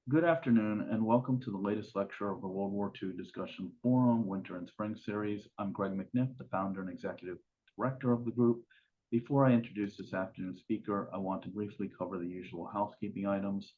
Good afternoon, and welcome to the latest lecture of the World War II Discussion Forum Winter and Spring Series. I'm Greg McNiff, the founder and executive director of the group. Before I introduce this afternoon's speaker, I want to briefly cover the usual housekeeping items.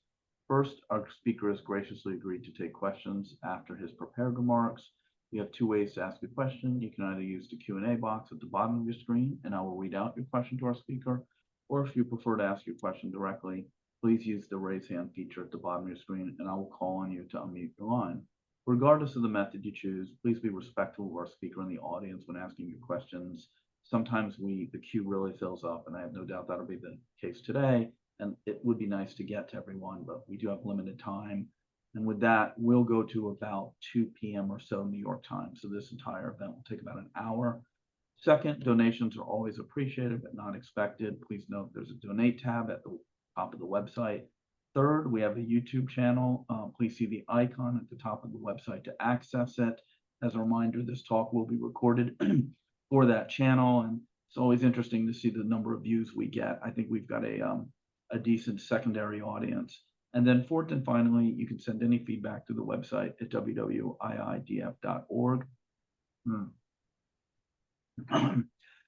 First, our speaker has graciously agreed to take questions after his prepared remarks. You have two ways to ask a question. You can either use the Q&A box at the bottom of your screen, and I will read out your question to our speaker, or if you prefer to ask your question directly, please use the raise hand feature at the bottom of your screen and I will call on you to unmute your line. Regardless of the method you choose, please be respectful of our speaker and the audience when asking your questions. Sometimes the queue really fills up, and I have no doubt that'll be the case today. And it would be nice to get to everyone, but we do have limited time. And with that, we'll go to about 2 p.m. or so New York time. So this entire event will take about an hour. Second, donations are always appreciated but not expected. Please note there's a donate tab at the top of the website. Third, we have a YouTube channel. Please see the icon at the top of the website to access it. As a reminder, this talk will be recorded for that channel, and it's always interesting to see the number of views we get. I think we've got a decent secondary audience. And then fourth and finally, you can send any feedback to the website at wwiidf.org.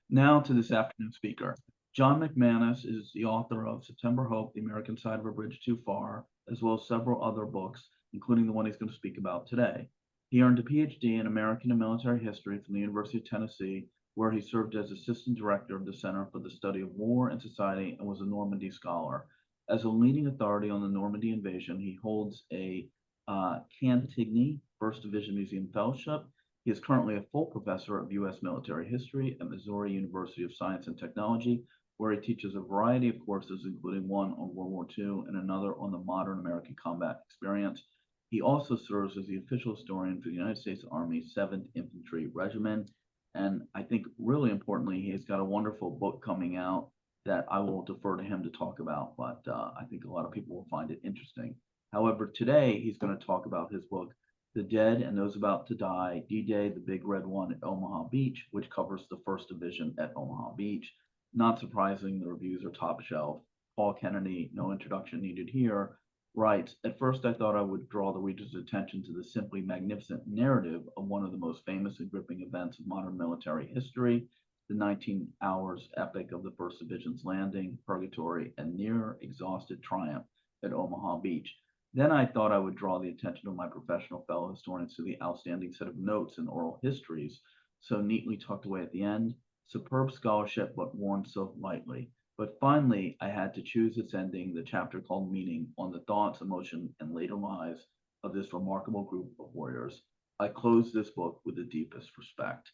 Now to this afternoon's speaker. John McManus is the author of September Hope, The American Side of a Bridge Too Far, as well as several other books, including the one he's going to speak about today. He earned a PhD in American and Military History from the University of Tennessee, where he served as assistant director of the Center for the Study of War and Society and was a Normandy scholar. As a leading authority on the Normandy invasion, he holds a Cantigny First Division Museum Fellowship. He is currently a full professor of U.S. military history at Missouri University of Science and Technology, where he teaches a variety of courses, including one on World War II and another on the modern American combat experience. He also serves as the official historian for the United States Army 7th Infantry Regiment. And I think really importantly, he's got a wonderful book coming out that I will defer to him to talk about, but I think a lot of people will find it interesting. However, today he's going to talk about his book, The Dead and Those About to Die, D-Day, the Big Red One at Omaha Beach, which covers the 1st Division at Omaha Beach. Not surprising, the reviews are top shelf. Paul Kennedy, no introduction needed here, writes, at first I thought I would draw the reader's attention to the simply magnificent narrative of one of the most famous and gripping events of modern military history, the 19 hours epic of the 1st Division's landing, purgatory, and near exhausted triumph at Omaha Beach. Then I thought I would draw the attention of my professional fellow historians to the outstanding set of notes and oral histories, so neatly tucked away at the end. Superb scholarship, but worn so lightly. But finally, I had to choose its ending, the chapter called Meaning, on the thoughts, emotion, and later lives of this remarkable group of warriors. I close this book with the deepest respect.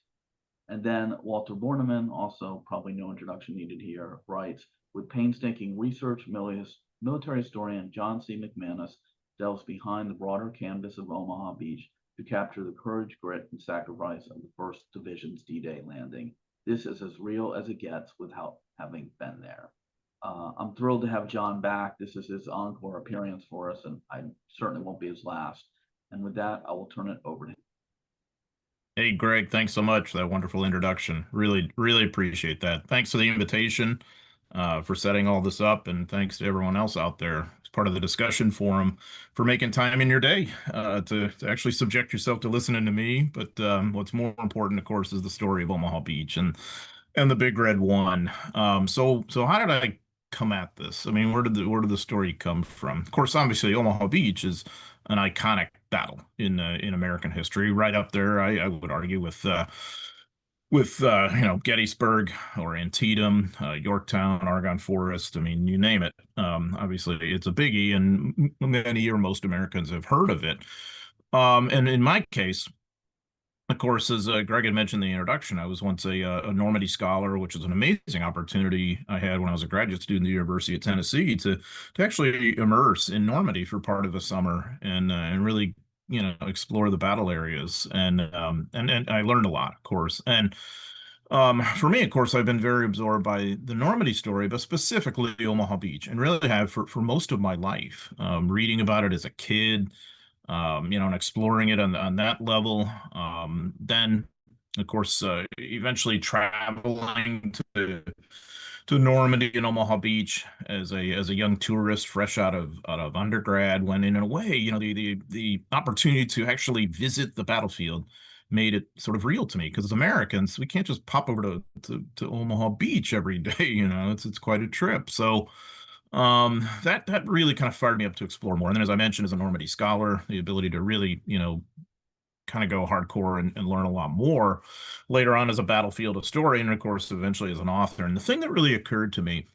And then Walter Bornemann, also probably no introduction needed here, writes, with painstaking research, military historian John C. McManus delves behind the broader canvas of Omaha Beach to capture the courage, grit, and sacrifice of the 1st Division's D-Day landing. This is as real as it gets without having been there. I'm thrilled to have John back. This is his encore appearance for us, and I certainly won't be his last. And with that, I will turn it over to him. Hey, Greg, thanks so much for that wonderful introduction. Really appreciate that. Thanks for the invitation, for setting all this up, and thanks to everyone else out there as part of the discussion forum for making time in your day to actually subject yourself to listening to me. But what's more important, of course, is the story of Omaha Beach and the Big Red One. So how did I come at this? I mean, where did the story come from? Of course, obviously, Omaha Beach is an iconic battle in American history, right up there, I would argue, with Gettysburg or Antietam, Yorktown, Argonne Forest. I mean, you name it. Obviously, it's a biggie, and many or most Americans have heard of it. And in my case, of course, as Greg had mentioned in the introduction, I was once a Normandy scholar, which was an amazing opportunity I had when I was a graduate student at the University of Tennessee to actually immerse in Normandy for part of the summer and really explore the battle areas and I learned a lot, of course. And for me, of course, I've been very absorbed by the Normandy story, but specifically Omaha Beach, and really have for most of my life. Reading about it as a kid, and exploring it on that level. Then, of course, eventually traveling to Normandy and Omaha Beach as a young tourist fresh out of undergrad, when in a way, the opportunity to actually visit the battlefield made it sort of real to me, because as Americans, we can't just pop over to Omaha Beach every day, it's quite a trip. So that really kind of fired me up to explore more. And then, as I mentioned, as a Normandy scholar, the ability to really, kind of go hardcore and learn a lot more later on as a battlefield historian, and of course, eventually as an author. And the thing that really occurred to me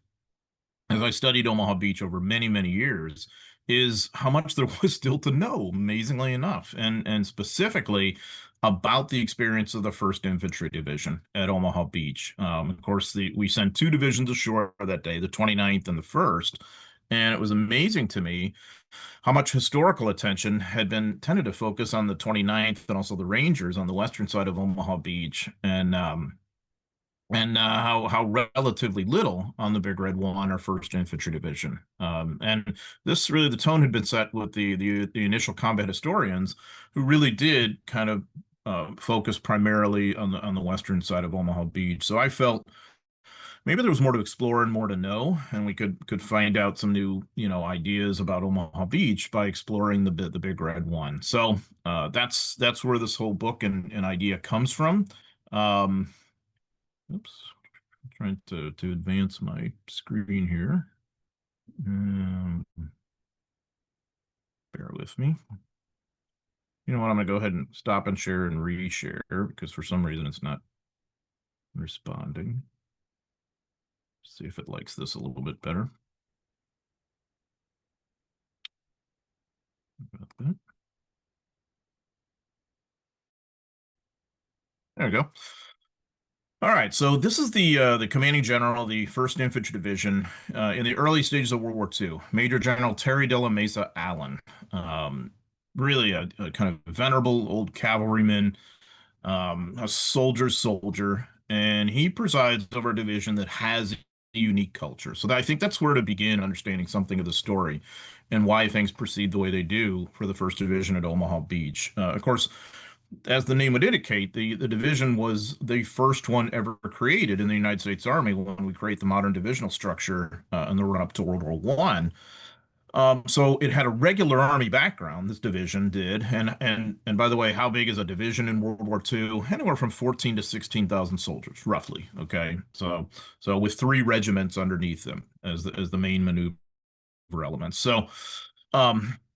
as I studied Omaha Beach over many, many years is how much there was still to know, amazingly enough, and specifically about the experience of the First Infantry Division at Omaha Beach. Of course, we sent two divisions ashore that day, the 29th and the 1st, and it was amazing to me how much historical attention had been tended to focus on the 29th and also the Rangers on the western side of Omaha Beach, and how relatively little on the Big Red One or First Infantry Division. And this really, the tone had been set with the initial combat historians, who really did kind of focus primarily on the western side of Omaha Beach. So I felt maybe there was more to explore and more to know, and we could find out some new ideas about Omaha Beach by exploring the Big Red One. So that's where this whole book and idea comes from. Um, Oops, trying to advance my screen here. Um, Bear with me. You know what? I'm gonna go ahead and stop and share and reshare, because for some reason it's not responding. See if it likes this a little bit better. About that. There we go. All right, so this is the commanding general of the First Infantry Division in the early stages of World War II, Major General Terry de la Mesa Allen. Um, Really a kind of venerable old cavalryman, a soldier's soldier, and he presides over a division that has a unique culture. So I think that's where to begin understanding something of the story and why things proceed the way they do for the First Division at Omaha Beach. Of course, as the name would indicate, the division was the first one ever created in the United States Army when we create the modern divisional structure in the run up to World War One. So it had a regular army background. This division did, and by the way, how big is a division in World War II? Anywhere from 14 to 16,000 soldiers, roughly. Okay, so with three regiments underneath them as the main maneuver elements. So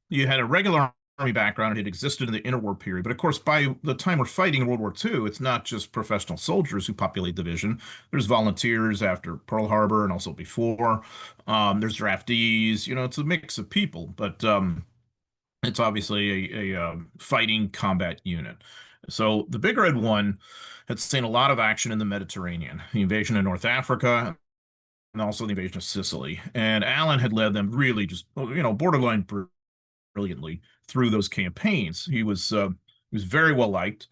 you had a regular army background. It had existed in the interwar period, but of course, by the time we're fighting in World War II, it's not just professional soldiers who populate the division. There's volunteers after Pearl Harbor and also before. There's draftees. It's a mix of people, but it's obviously a fighting combat unit. So the Big Red One had seen a lot of action in the Mediterranean, the invasion of North Africa, and also the invasion of Sicily. And Allen had led them really just, borderline brilliantly through those campaigns. He was very well liked.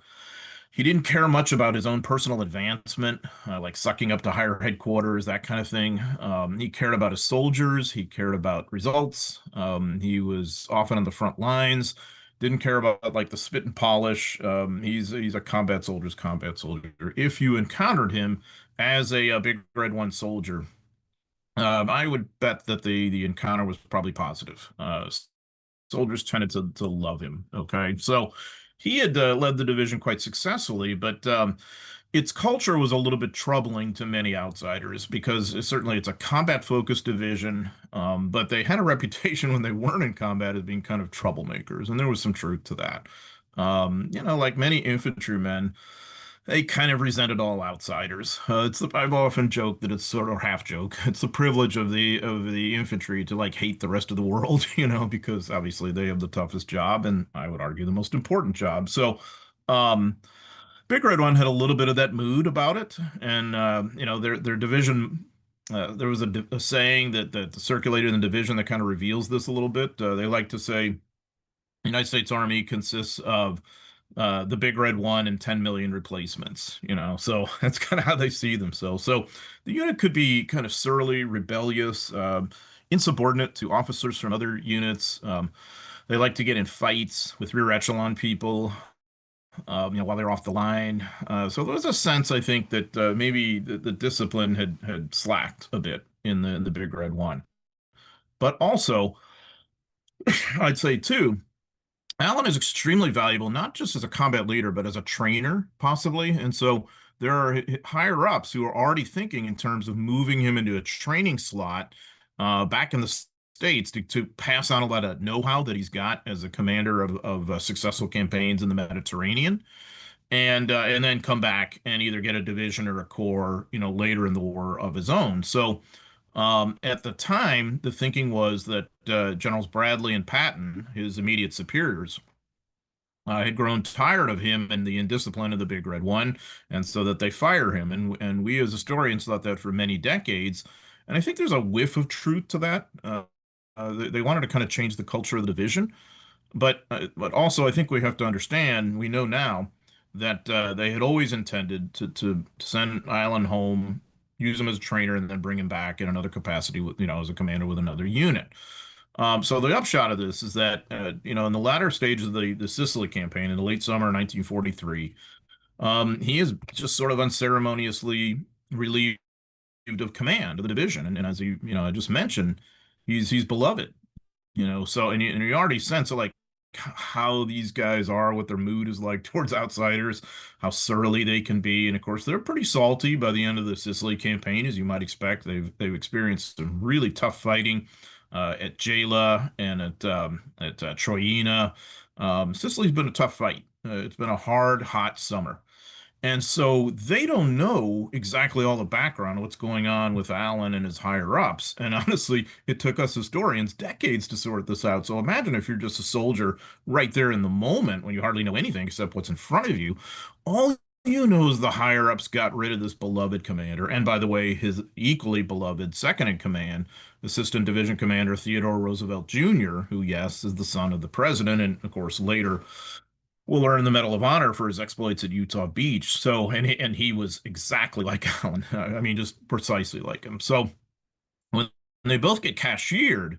He didn't care much about his own personal advancement, like sucking up to higher headquarters, that kind of thing. He cared about his soldiers. He cared about results. He was often on the front lines. Didn't care about like the spit and polish. He's a combat soldier's combat soldier. If you encountered him as a Big Red One soldier, I would bet that the encounter was probably positive. Soldiers tended to love him. Okay, so he had led the division quite successfully, but its culture was a little bit troubling to many outsiders, because certainly it's a combat-focused division, but they had a reputation when they weren't in combat as being kind of troublemakers, and there was some truth to that. Like many infantrymen, they kind of resented all outsiders. I've often joked that it's sort of half joke. It's the privilege of the infantry to like hate the rest of the world, because obviously they have the toughest job, and I would argue the most important job. So, um, Big Red One had a little bit of that mood about it, and their division. There was a saying that circulated in the division that kind of reveals this a little bit. They like to say the United States Army consists of the Big Red One and 10 million replacements, so that's kind of how they see themselves. So the unit could be kind of surly, rebellious, insubordinate to officers from other units. They like to get in fights with rear echelon people. while they're off the line. So there was a sense, I think, that maybe the discipline had slacked a bit in the Big Red One. But also, I'd say too, Alan is extremely valuable, not just as a combat leader, but as a trainer, possibly. And so there are higher ups who are already thinking in terms of moving him into a training slot back in the States to pass on a lot of know-how that he's got as a commander of successful campaigns in the Mediterranean, and then come back and either get a division or a corps, later in the war of his own. So at the time, the thinking was that Generals Bradley and Patton, his immediate superiors, had grown tired of him and the indiscipline of the Big Red One, and so that they fire him. And we as historians thought that for many decades. And I think there's a whiff of truth to that. They wanted to kind of change the culture of the division, but also I think we have to understand. We know now that they had always intended to send Allen home, use him as a trainer, and then bring him back in another capacity, with as a commander with another unit. So the upshot of this is that, in the latter stages of the Sicily campaign in the late summer of 1943, he is just sort of unceremoniously relieved of command of the division. And as I just mentioned, he's beloved, so, and you already sense like how these guys are, what their mood is like towards outsiders, how surly they can be. And of course, they're pretty salty by the end of the Sicily campaign, as you might expect. They've experienced some really tough fighting at Gela and at Troina. Sicily's been a tough fight. It's been a hard, hot summer. And so they don't know exactly all the background of what's going on with Allen and his higher ups. And honestly, it took us historians decades to sort this out. So imagine if you're just a soldier right there in the moment when you hardly know anything except what's in front of you. All you know is the higher ups got rid of this beloved commander. And by the way, his equally beloved second in command, Assistant Division Commander Theodore Roosevelt Jr., who, yes, is the son of the president, and of course, later will earn the Medal of Honor for his exploits at Utah Beach. So, and he was exactly like Allen. I mean, just precisely like him. So when they both get cashiered,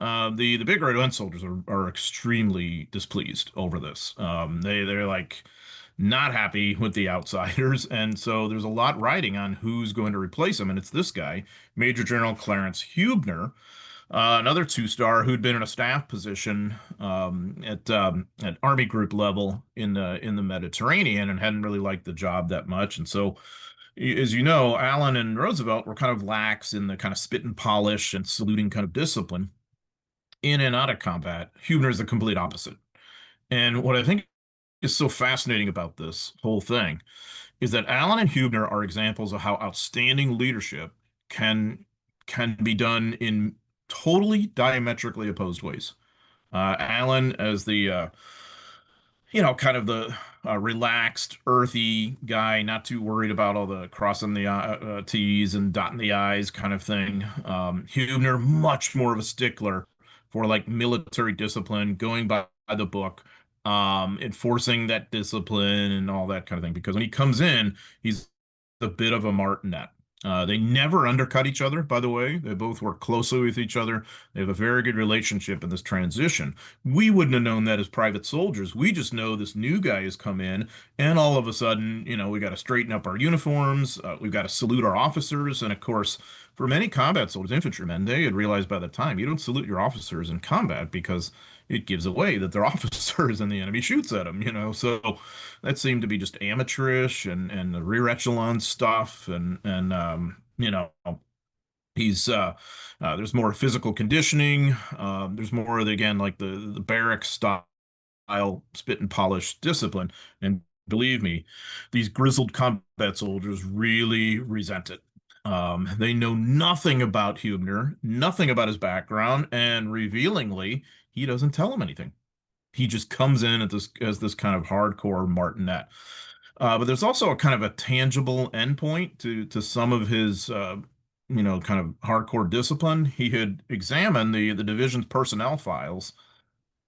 the Big Red One soldiers are extremely displeased over this. They're like not happy with the outsiders, and so there's a lot riding on who's going to replace him, and it's this guy, Major General Clarence Hubner, another two-star who'd been in a staff position at Army Group level in the Mediterranean and hadn't really liked the job that much. And so, as you know, Allen and Roosevelt were kind of lax in the kind of spit and polish and saluting kind of discipline in and out of combat. Hubner is the complete opposite. And what I think is so fascinating about this whole thing is that Allen and Hubner are examples of how outstanding leadership can can be done in totally diametrically opposed ways. Allen as the kind of the relaxed, earthy guy, not too worried about all the crossing the T's and dotting the I's kind of thing. Hubner, much more of a stickler for like military discipline, going by the book, enforcing that discipline and all that kind of thing. Because when he comes in, he's a bit of a martinet. They never undercut each other, by the way. They both work closely with each other. They have a very good relationship in this transition. We wouldn't have known that as private soldiers. We just know this new guy has come in, and all of a sudden, we got to straighten up our uniforms. We've got to salute our officers. And of course, for many combat soldiers, infantrymen, they had realized by the time you don't salute your officers in combat because it gives away that they're officers and the enemy shoots at them. So that seemed to be just amateurish and the rear echelon stuff and he's there's more physical conditioning. There's more of the, again, like the barrack style spit and polish discipline. And believe me, these grizzled combat soldiers really resent it. They know nothing about Hubner, nothing about his background, and revealingly, he doesn't tell them anything. He just comes in at this as this kind of hardcore martinet. But there's also a kind of a tangible endpoint to some of his kind of hardcore discipline. He had examined the division's personnel files,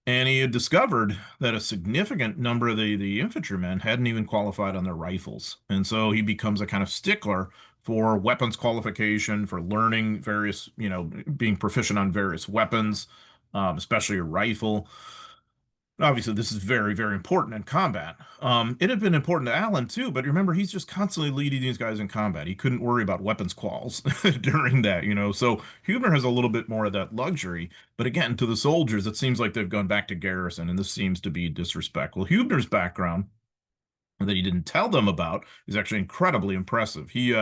and he had discovered that a significant number of the infantrymen hadn't even qualified on their rifles. And so he becomes a kind of stickler for weapons qualification, for learning various, being proficient on various weapons, especially a rifle. Obviously, this is very, very important in combat. It had been important to Allen too, but remember, he's just constantly leading these guys in combat. He couldn't worry about weapons quals during that, you know. So Hubner has a little bit more of that luxury. But again, to the soldiers, it seems like they've gone back to garrison, and this seems to be disrespectful. Hubner's background that he didn't tell them about is actually incredibly impressive. He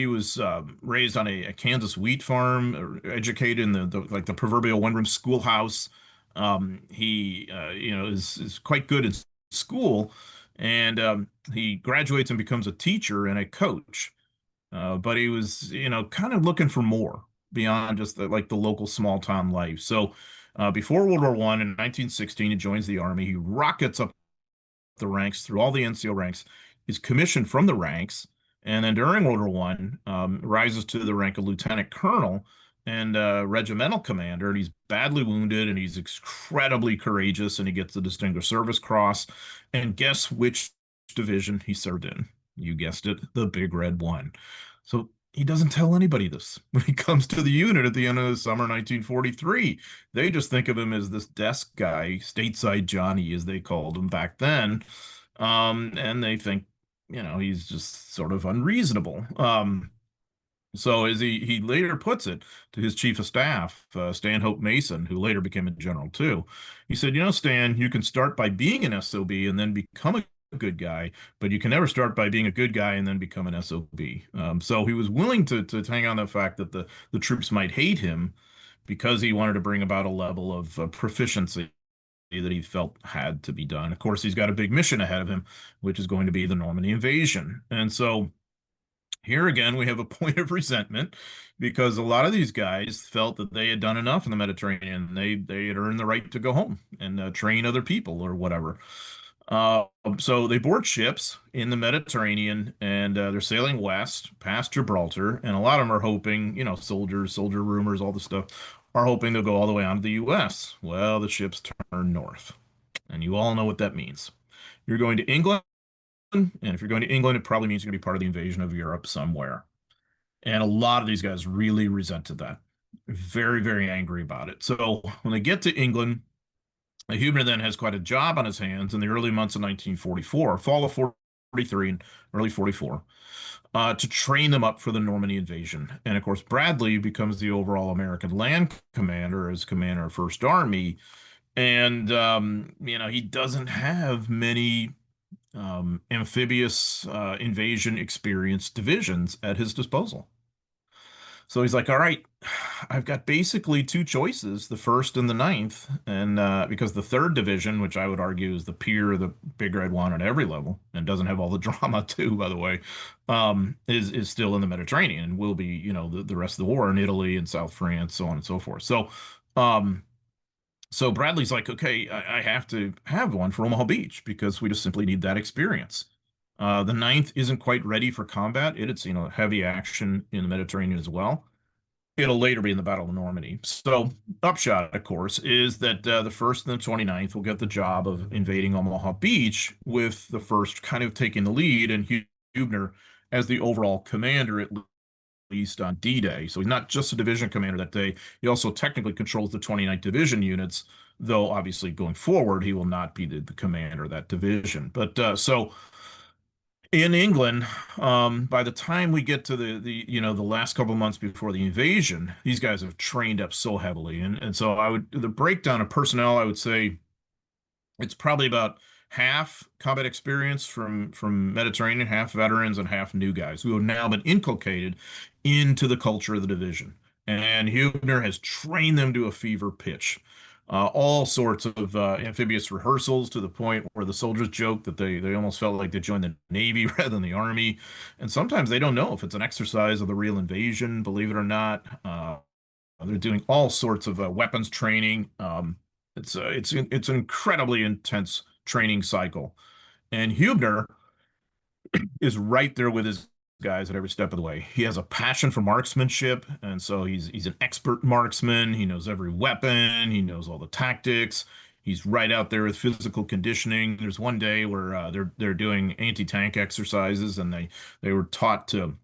was raised on a Kansas wheat farm, educated in like the proverbial one-room schoolhouse. He is quite good in school, and he graduates and becomes a teacher and a coach. But he was kind of looking for more beyond just like the local small town life. So before World War I in 1916, he joins the army. He rockets up the ranks through all the NCO ranks, is commissioned from the ranks, and then during World War One, rises to the rank of lieutenant colonel and regimental commander. And he's badly wounded, and he's incredibly courageous, and he gets the Distinguished Service Cross. And guess which division he served in? You guessed it, the Big Red One. So he doesn't tell anybody this when he comes to the unit at the end of the summer 1943. They just think of him as this desk guy, stateside Johnny, as they called him back then. And they think, he's just sort of unreasonable. So as he later puts it to his chief of staff, Stanhope Mason, who later became a general too, he said, Stan, you can start by being an SOB and then become a good guy, but you can never start by being a good guy and then become an SOB. So he was willing to hang on the fact that the troops might hate him because he wanted to bring about a level of proficiency that he felt had to be done. Of course, he's got a big mission ahead of him, which is going to be the Normandy invasion. And so here again, we have a point of resentment because a lot of these guys felt that they had done enough in the Mediterranean. They had earned the right to go home and train other people or whatever. Uh, so they board ships in the Mediterranean and they're sailing west past Gibraltar. And a lot of them are hoping, soldiers, soldier rumors, all this stuff, are hoping they'll go all the way on to the U.S. Well, the ships turn north. And you all know what that means. You're going to England. And if you're going to England, it probably means you're going to be part of the invasion of Europe somewhere. And a lot of these guys really resented that. Very, very angry about it. So when they get to England, Huebner then has quite a job on his hands in the early months of 1944, fall of 43 and early 44, to train them up for the Normandy invasion. And of course, Bradley becomes the overall American land commander as commander of First Army. And, he doesn't have many amphibious invasion experienced divisions at his disposal. So he's like, all right, I've got basically two choices, the first and the ninth. And because the third division, which I would argue is the peer of the Big Red One at every level and doesn't have all the drama too, by the way, is still in the Mediterranean and will be, the rest of the war in Italy and South France, so on and so forth. Um, so Bradley's like, okay, I have to have one for Omaha Beach because we just simply need that experience. The ninth isn't quite ready for combat. It had seen a heavy action in the Mediterranean as well. It'll later be in the Battle of Normandy. So, upshot, of course, is that the 1st and the 29th will get the job of invading Omaha Beach, with the 1st kind of taking the lead and Huebner as the overall commander, at least on D-Day. So he's not just a division commander that day. He also technically controls the 29th Division units, though obviously going forward, he will not be the commander of that division. But so in England, by the time we get to the last couple of months before the invasion, these guys have trained up so heavily. And so the breakdown of personnel, I would say it's probably about half combat experience from Mediterranean, half veterans, and half new guys who have now been inculcated into the culture of the division. And Huebner has trained them to a fever pitch. All sorts of amphibious rehearsals to the point where the soldiers joke that they almost felt like they joined the Navy rather than the Army. And sometimes they don't know if it's an exercise of the real invasion, believe it or not. They're doing all sorts of weapons training. It's an incredibly intense training cycle. And Hubner is right there with his guys at every step of the way. He has a passion for marksmanship, and so he's an expert marksman. He knows every weapon, he knows all the tactics. He's right out there with physical conditioning. There's one day where they're doing anti-tank exercises, and they were taught to,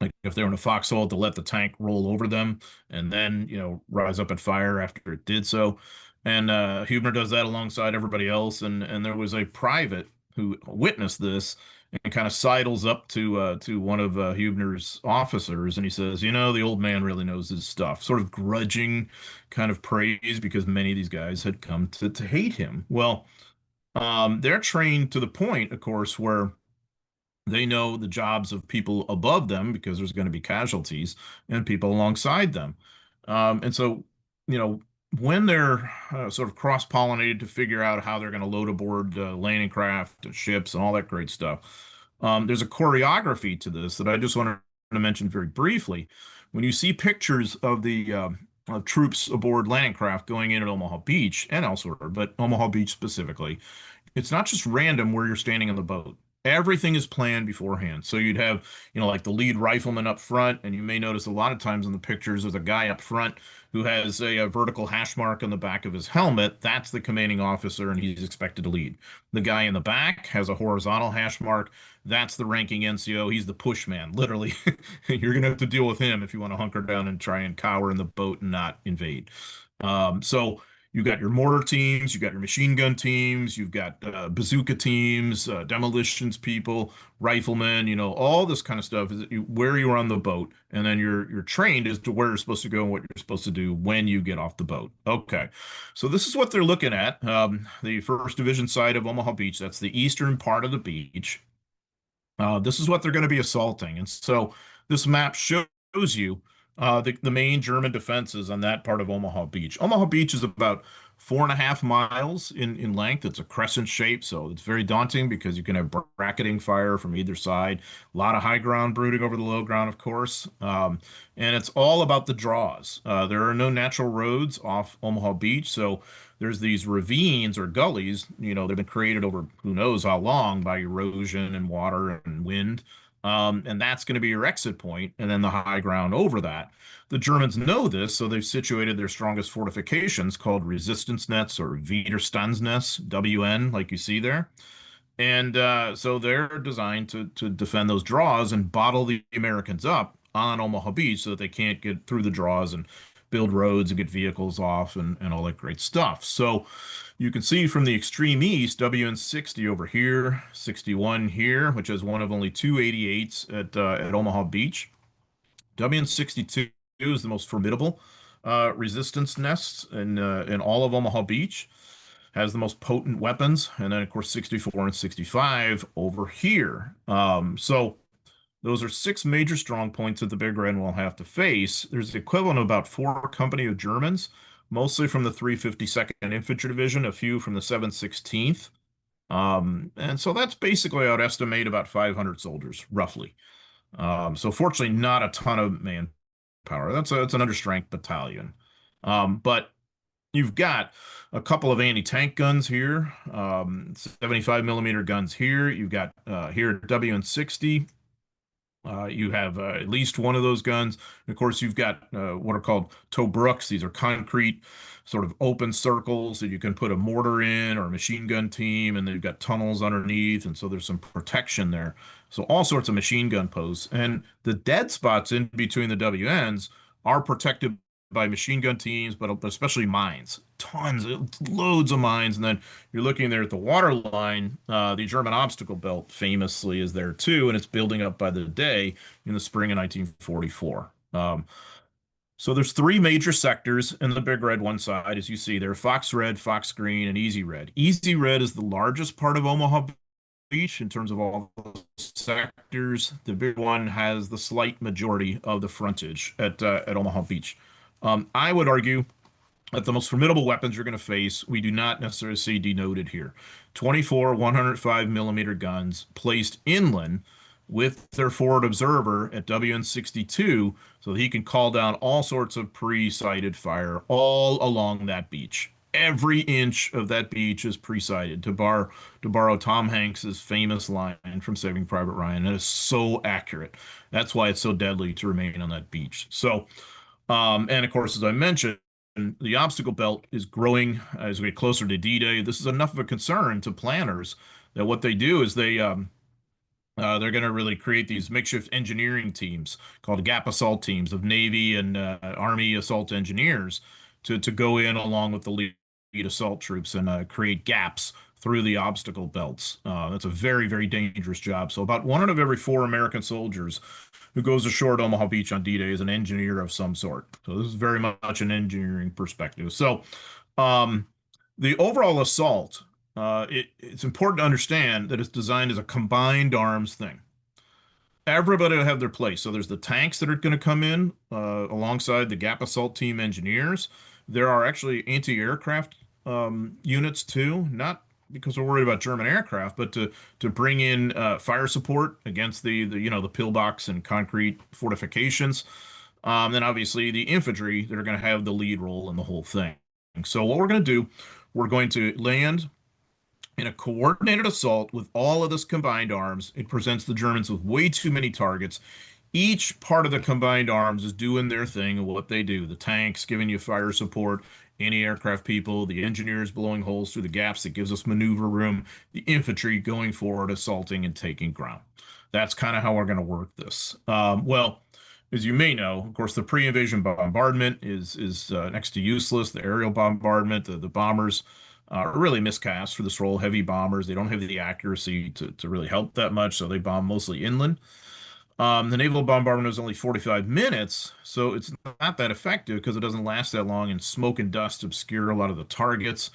like, if they're in a foxhole, to let the tank roll over them and then rise up and fire after it did so. And Hubner does that alongside everybody else. And there was a private who witnessed this and kind of sidles up to one of Hubner's officers, and he says, "You know, the old man really knows his stuff." Sort of grudging kind of praise because many of these guys had come to hate him. Well, they're trained to the point, of course, where they know the jobs of people above them because there's going to be casualties and people alongside them. And so, you know, when they're sort of cross-pollinated to figure out how they're going to load aboard landing craft, ships, and all that great stuff, there's a choreography to this that I just wanted to mention very briefly. When you see pictures of the of troops aboard landing craft going in at Omaha Beach and elsewhere, but Omaha Beach specifically, it's not just random where you're standing on the boat. Everything is planned beforehand. So you'd have, like the lead rifleman up front, and you may notice a lot of times in the pictures there's a guy up front who has a vertical hash mark on the back of his helmet. That's the commanding officer, and he's expected to lead. The guy in the back has a horizontal hash mark. That's the ranking NCO. He's the push man, literally. You're going to have to deal with him if you want to hunker down and try and cower in the boat and not invade. So you've got your mortar teams, you've got your machine gun teams, you've got bazooka teams, demolitions people, riflemen, all this kind of stuff is where you are on the boat, and then you're trained as to where you're supposed to go and what you're supposed to do when you get off the boat. Okay, so this is what they're looking at. The First Division side of Omaha Beach, that's the eastern part of the beach. This is what they're going to be assaulting. And so this map shows you the main German defenses on that part of Omaha Beach. Omaha Beach is about 4.5 miles in length. It's a crescent shape, so it's very daunting because you can have bracketing fire from either side. A lot of high ground brooding over the low ground, of course. And it's all about the draws. There are no natural roads off Omaha Beach, so there's these ravines or gullies, they've been created over who knows how long by erosion and water and wind. And that's going to be your exit point, and then the high ground over that. The Germans know this, so they've situated their strongest fortifications called resistance nets or Widerstandsnetz, WN, like you see there. And so they're designed to defend those draws and bottle the Americans up on Omaha Beach so that they can't get through the draws and build roads and get vehicles off and all that great stuff. So you can see from the extreme east, WN60 over here, 61 here, which is one of only two 88s at Omaha Beach. WN62 is the most formidable resistance nest in all of Omaha Beach, has the most potent weapons, and then of course 64 and 65 over here. So those are six major strong points that the Big Red will have to face. There's the equivalent of about 4 company of Germans, mostly from the 352nd Infantry Division, a few from the 716th. And so that's basically, I would estimate, about 500 soldiers, roughly. So fortunately, not a ton of manpower. That's an understrength battalion. But you've got a couple of anti-tank guns here, 75 millimeter guns here. You've got here WN60. You have at least one of those guns. And of course, you've got what are called Tobruk's. These are concrete, sort of open circles that you can put a mortar in or a machine gun team, and they've got tunnels underneath, and so there's some protection there. So all sorts of machine gun posts, and the dead spots in between the WNs are protected by machine gun teams, but especially mines. Tons, loads of mines, and then you're looking there at the water line. The German obstacle belt famously is there too, and it's building up by the day in the spring of 1944. So there's three major sectors in the Big Red one side, as you see there: Fox Red, Fox Green, and Easy Red. Easy Red is the largest part of Omaha Beach in terms of all the sectors. The big one has the slight majority of the frontage at Omaha Beach. I would argue that the most formidable weapons you're going to face, we do not necessarily see denoted here. 24 105 millimeter guns placed inland with their forward observer at WN62 so that he can call down all sorts of pre-sighted fire all along that beach. Every inch of that beach is pre-sighted, to borrow Tom Hanks's famous line from Saving Private Ryan. It is so accurate. That's why it's so deadly to remain on that beach. So, and of course, as I mentioned, the obstacle belt is growing as we get closer to D-Day. This is enough of a concern to planners that what they do is they're going to really create these makeshift engineering teams called gap assault teams of Navy and Army assault engineers to go in along with the assault troops and create gaps through the obstacle belts. That's a very, very dangerous job. So about one out of every four American soldiers who goes ashore at Omaha Beach on D-Day is an engineer of some sort. So this is very much an engineering perspective. So um, the overall assault, it's important to understand that it's designed as a combined arms thing. Everybody will have their place. So there's the tanks that are going to come in alongside the Gap Assault Team engineers. There are actually anti-aircraft units too, not because we're worried about German aircraft, but to bring in fire support against the pillbox and concrete fortifications. Then obviously the infantry that are going to have the lead role in the whole thing. So what we're going to do, we're going to land in a coordinated assault with all of this combined arms. It presents the Germans with way too many targets. Each part of the combined arms is doing their thing and what they do. The tanks giving you fire support, anti-aircraft people, the engineers blowing holes through the gaps that gives us maneuver room, the infantry going forward, assaulting and taking ground. That's kind of how we're going to work this. Well, as you may know, of course, the pre-invasion bombardment is next to useless. The aerial bombardment, the bombers are really miscast for this role. Heavy bombers, they don't have the accuracy to really help that much, so they bomb mostly inland. The naval bombardment is only 45 minutes, so it's not that effective because it doesn't last that long, and smoke and dust obscure a lot of the targets.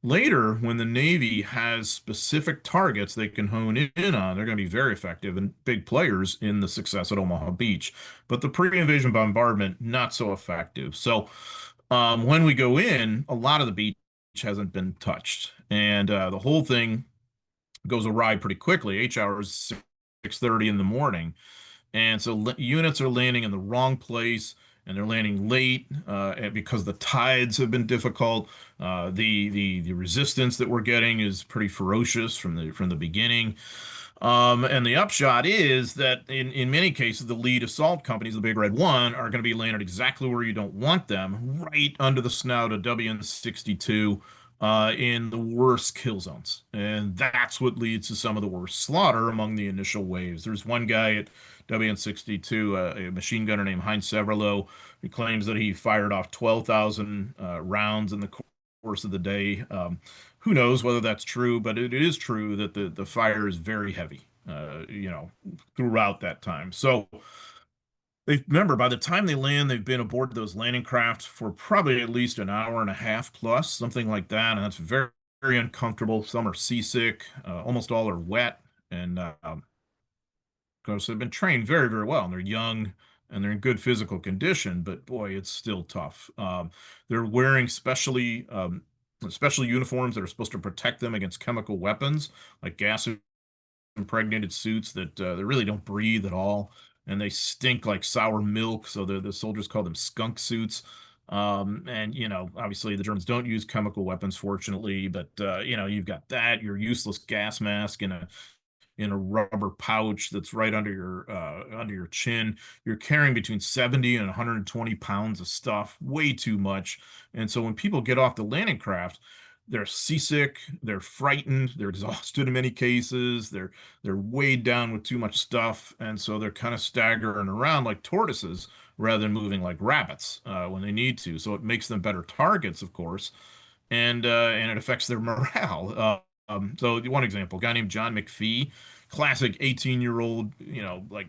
Later, when the Navy has specific targets they can hone in on, they're going to be very effective and big players in the success at Omaha Beach. But the pre-invasion bombardment, not so effective. So when we go in, a lot of the beach hasn't been touched, and the whole thing goes awry pretty quickly. H-hours, 6:30 in the morning. And so units are landing in the wrong place, and they're landing late because the tides have been difficult. The resistance that we're getting is pretty ferocious from the beginning. And the upshot is that in many cases, the lead assault companies, the Big Red One, are going to be landed exactly where you don't want them, right under the snout of WN-62 in the worst kill zones. And that's what leads to some of the worst slaughter among the initial waves. There's one guy at WN-62, a machine gunner named Heinz Severlo, who claims that he fired off 12,000 rounds in the course of the day. Who knows whether that's true, but it is true that the fire is very heavy, throughout that time. So they remember by the time they land, they've been aboard those landing craft for probably at least an hour and a half plus, something like that, and that's very, very uncomfortable. Some are seasick, almost all are wet, and of course they've been trained very, very well, and they're young and they're in good physical condition, but boy, it's still tough. They're wearing special uniforms that are supposed to protect them against chemical weapons, like gas impregnated suits that really don't breathe at all, and they stink like sour milk. So the soldiers call them skunk suits. And obviously the Germans don't use chemical weapons, fortunately, but you've got that, your useless gas mask in a rubber pouch that's right under your chin. You're carrying between 70 and 120 pounds of stuff, way too much. And so when people get off the landing craft, they're seasick, they're frightened, they're exhausted in many cases, they're weighed down with too much stuff, and so they're kind of staggering around like tortoises rather than moving like rabbits when they need to. So it makes them better targets, of course, and it affects their morale. So one example, a guy named John McPhee, classic 18-year-old, like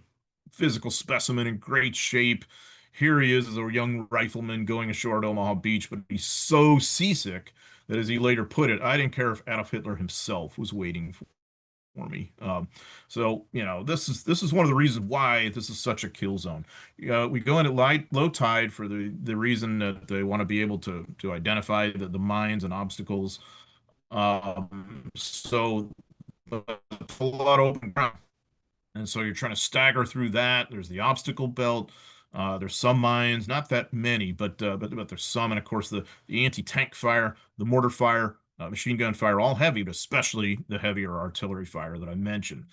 physical specimen in great shape. Here he is as a young rifleman going ashore at Omaha Beach, but he's so seasick that, as he later put it, I didn't care if Adolf Hitler himself was waiting for me. So this is one of the reasons why this is such a kill zone. We go in at low tide for the reason that they want to be able to identify the mines and obstacles. So it's a lot of open ground. And so you're trying to stagger through that. There's the obstacle belt. There's some mines, not that many, but there's some. And of course, the anti-tank fire, the mortar fire, machine gun fire, all heavy, but especially the heavier artillery fire that I mentioned.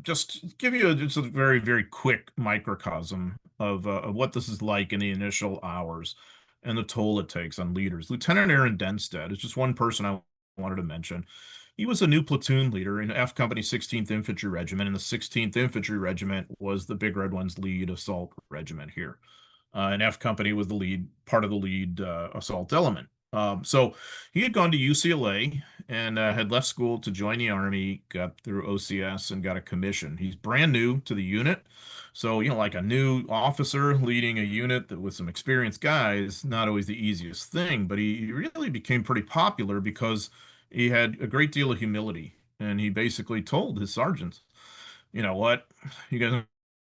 Just give you just a very, very quick microcosm of what this is like in the initial hours and the toll it takes on leaders. Lieutenant Aaron Denstead is just one person I wanted to mention. He was a new platoon leader in F Company 16th Infantry Regiment, and the 16th Infantry Regiment was the Big Red One's lead assault regiment here. and F Company was the lead part of the lead assault element. So he had gone to UCLA and had left school to join the Army, got through OCS and got a commission. He's brand new to the unit. So, like a new officer leading a unit that with some experienced guys, not always the easiest thing, but he really became pretty popular because he had a great deal of humility. And he basically told his sergeants, you know what, you guys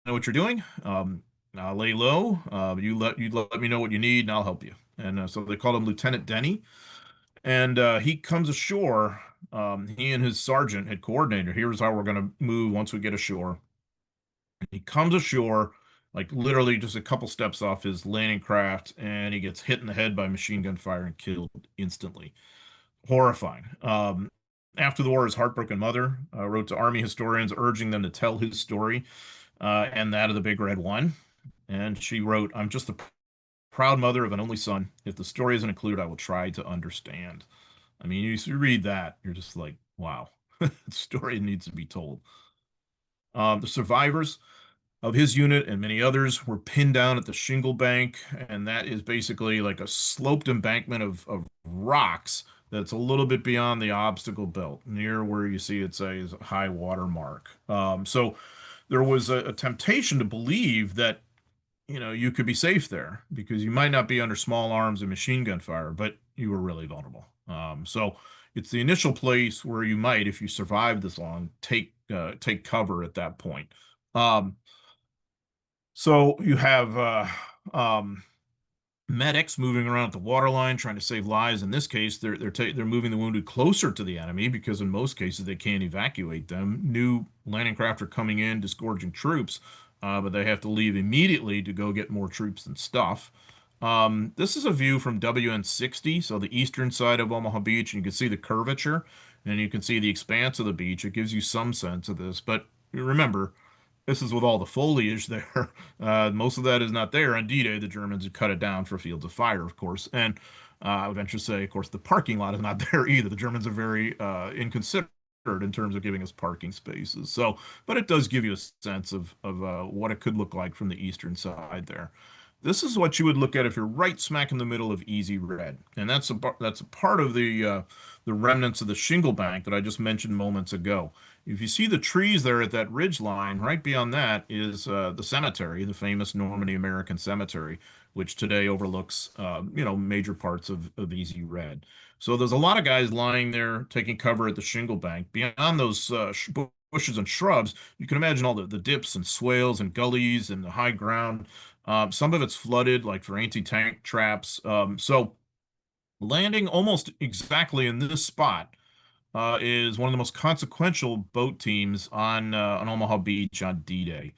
know what you're doing. I'll lay low. You let me know what you need, and I'll help you. And so they called him Lieutenant Denny. And he comes ashore. He and his sergeant had coordinated. Here's how we're going to move once we get ashore. He comes ashore, like literally just a couple steps off his landing craft, and he gets hit in the head by machine gun fire and killed instantly. Horrifying. After the war, his heartbroken mother wrote to Army historians urging them to tell his story and that of the Big Red One. And she wrote, I'm just the proud mother of an only son. If the story isn't included, I will try to understand. I mean, you read that, you're just like, wow, the story needs to be told. The survivors of his unit and many others were pinned down at the shingle bank, and that is basically like a sloped embankment of rocks that's a little bit beyond the obstacle belt, near where you see it says high water mark. So there was a temptation to believe that you could be safe there because you might not be under small arms and machine gun fire, but you were really vulnerable. So it's the initial place where you might, if you survive this long, take cover at that point. Um, so you have um, medics moving around at the waterline trying to save lives. In this case, they're moving the wounded closer to the enemy because in most cases they can't evacuate them. New landing craft are coming in, disgorging troops, but they have to leave immediately to go get more troops and stuff. This is a view from WN60, so the eastern side of Omaha Beach, and you can see the curvature and you can see the expanse of the beach. It gives you some sense of this, but remember, this is with all the foliage there. Most of that is not there. On D-Day, the Germans had cut it down for fields of fire, of course. And I would venture to say, of course, the parking lot is not there either. The Germans are very inconsiderate in terms of giving us parking spaces. So, but it does give you a sense of what it could look like from the eastern side there. This is what you would look at if you're right smack in the middle of Easy Red, and that's a part of the remnants of the shingle bank that I just mentioned moments ago. If you see the trees there at that ridge line, right beyond that is the cemetery, the famous Normandy American Cemetery, which today overlooks major parts of Easy Red. So there's a lot of guys lying there taking cover at the shingle bank. Beyond those bushes and shrubs, you can imagine all the dips and swales and gullies and the high ground. Some of it's flooded, like for anti-tank traps. So landing almost exactly in this spot is one of the most consequential boat teams on Omaha Beach on D-Day.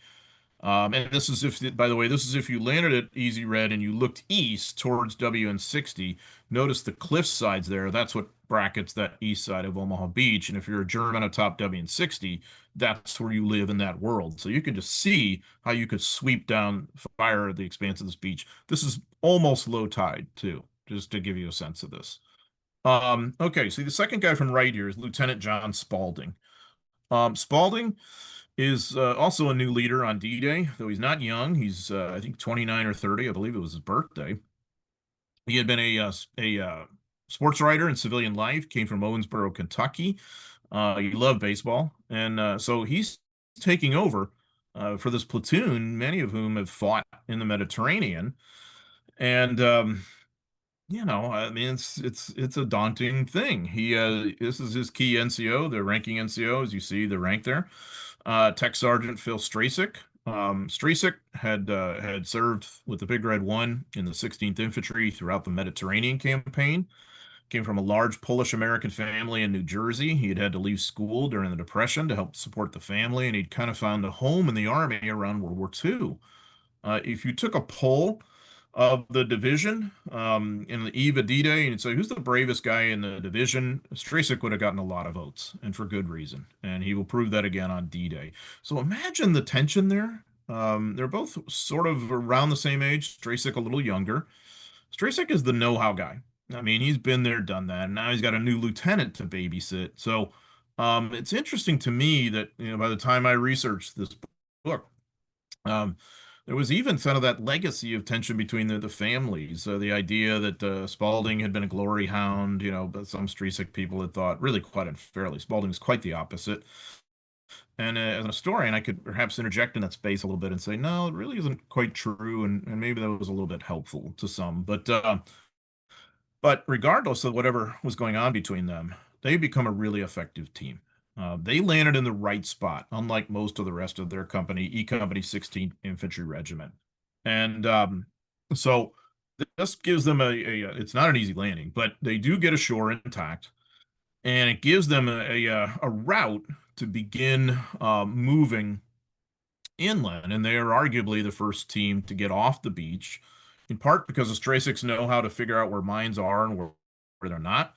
And this is if, by the way, this is if you landed at Easy Red and you looked east towards WN60. Notice the cliff sides there. That's what brackets that east side of Omaha Beach. And if you're a German atop WN60, that's where you live in that world. So you can just see how you could sweep down fire at the expanse of this beach. This is almost low tide too, just to give you a sense of this. Okay, so the second guy from right here is Lieutenant John Spaulding. Spaulding is also a new leader on D-Day, though he's not young. He's, I think, 29 or 30. I believe it was his birthday. He had been a sports writer in civilian life, came from Owensboro, Kentucky. He loved baseball. And so he's taking over for this platoon, many of whom have fought in the Mediterranean. And I mean, it's a daunting thing. This is his key NCO, the ranking NCO, as you see the rank there. Tech Sergeant Phil Stracek. Stracek had served with the Big Red One in the 16th Infantry throughout the Mediterranean campaign. Came from a large Polish American family in New Jersey. He had to leave school during the Depression to help support the family, and he'd kind of found a home in the Army around World War II. If you took a poll of the division in the eve of D-Day and you'd say, who's the bravest guy in the division? Stracek would have gotten a lot of votes, and for good reason. And he will prove that again on D-Day. So imagine the tension there. They're both sort of around the same age. Stracek a little younger. Stracek is the know-how guy. I mean, he's been there, done that, and now he's got a new lieutenant to babysit. So it's interesting to me that by the time I researched this book, um, There was even some of that legacy of tension between the families. The idea that Spalding had been a glory hound, but some Streisick people had thought, really quite unfairly, Spalding was quite the opposite. And as an historian, I could perhaps interject in that space a little bit and say, no, it really isn't quite true, and maybe that was a little bit helpful to some. But regardless of whatever was going on between them, they become a really effective team. They landed in the right spot, unlike most of the rest of their company, E Company 16th Infantry Regiment. And so this gives them it's not an easy landing, but they do get ashore intact, and it gives them a route to begin moving inland. And they are arguably the first team to get off the beach, in part because the Straysicks know how to figure out where mines are and where they're not,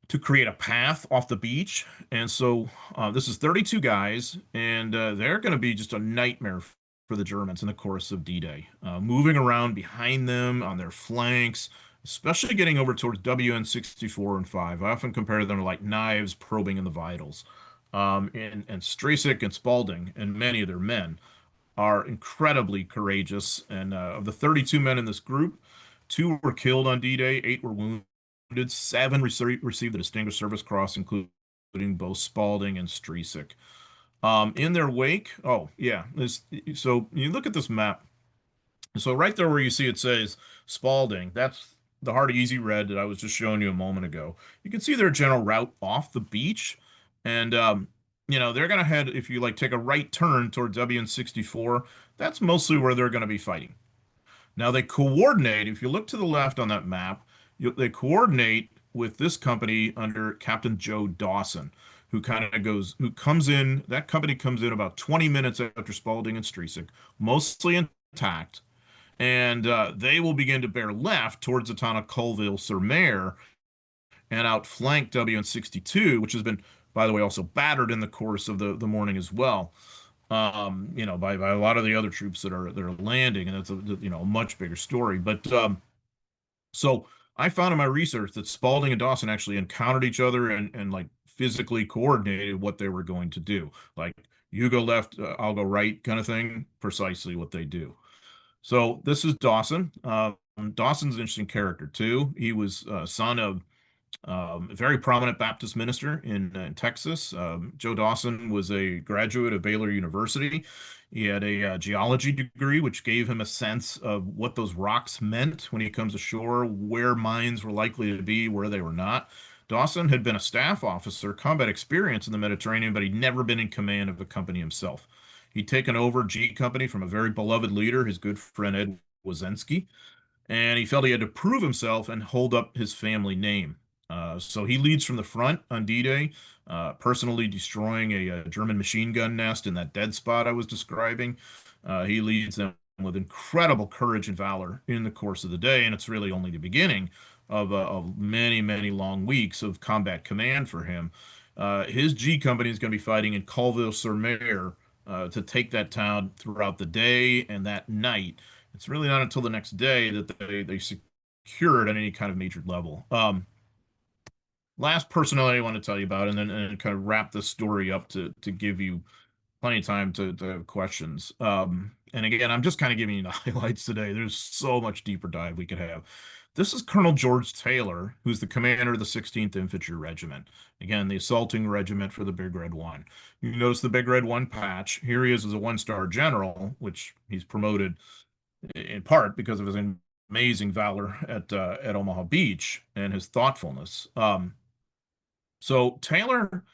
to create a path off the beach. And so this is 32 guys, and they're going to be just a nightmare for the Germans in the course of D-Day, moving around behind them on their flanks, especially getting over towards WN 64 and 5. I often compare them to like knives probing in the vitals. And Strasick and Spalding and many of their men are incredibly courageous. And of the 32 men in this group, 2 were killed on D-Day, 8 were wounded, 7 received the Distinguished Service Cross, including both Spalding and Strasick. In their wake, oh yeah, so you look at this map. So right there where you see it says Spalding, that's the Heart of Easy Red that I was just showing you a moment ago. You can see their general route off the beach, and they're gonna head, if you like take a right turn toward WN64, that's mostly where they're gonna be fighting. Now they coordinate, if you look to the left on that map, they coordinate with this company under Captain Joe Dawson, who comes in, that company comes in about 20 minutes after Spalding and Stresick, mostly intact, and they will begin to bear left towards the town of Colville-sur-Mer and outflank WN62, which has been, by the way, also battered in the course of the morning as well. By a lot of the other troops that are landing, and that's a much bigger story. But so I found in my research that Spalding and Dawson actually encountered each other and like physically coordinated what they were going to do. Like you go left, I'll go right, kind of thing. Precisely what they do. So this is Dawson. Dawson's an interesting character too. He was son of a very prominent Baptist minister in Texas. Joe Dawson was a graduate of Baylor University. He had a geology degree, which gave him a sense of what those rocks meant when he comes ashore, where mines were likely to be, where they were not. Dawson had been a staff officer, combat experience in the Mediterranean, but he'd never been in command of a company himself. He'd taken over G Company from a very beloved leader, his good friend Ed Wazensky, and he felt he had to prove himself and hold up his family name. So he leads from the front on D-Day, personally destroying a German machine gun nest in that dead spot I was describing. He leads them with incredible courage and valor in the course of the day, and it's really only the beginning of many, many long weeks of combat command for him. His G Company is going to be fighting in Colville-sur-Mer to take that town throughout the day and that night. It's really not until the next day that they secure it at any kind of major level. Last personnel I want to tell you about, and then kind of wrap this story up to give you plenty of time to have questions. And again, I'm just kind of giving you the highlights today. There's so much deeper dive we could have. This is Colonel George Taylor, who's the commander of the 16th Infantry Regiment. Again, the assaulting regiment for the Big Red One. You notice the Big Red One patch. Here he is as a one-star general, which he's promoted in part because of his amazing valor at Omaha Beach and his thoughtfulness. So Taylor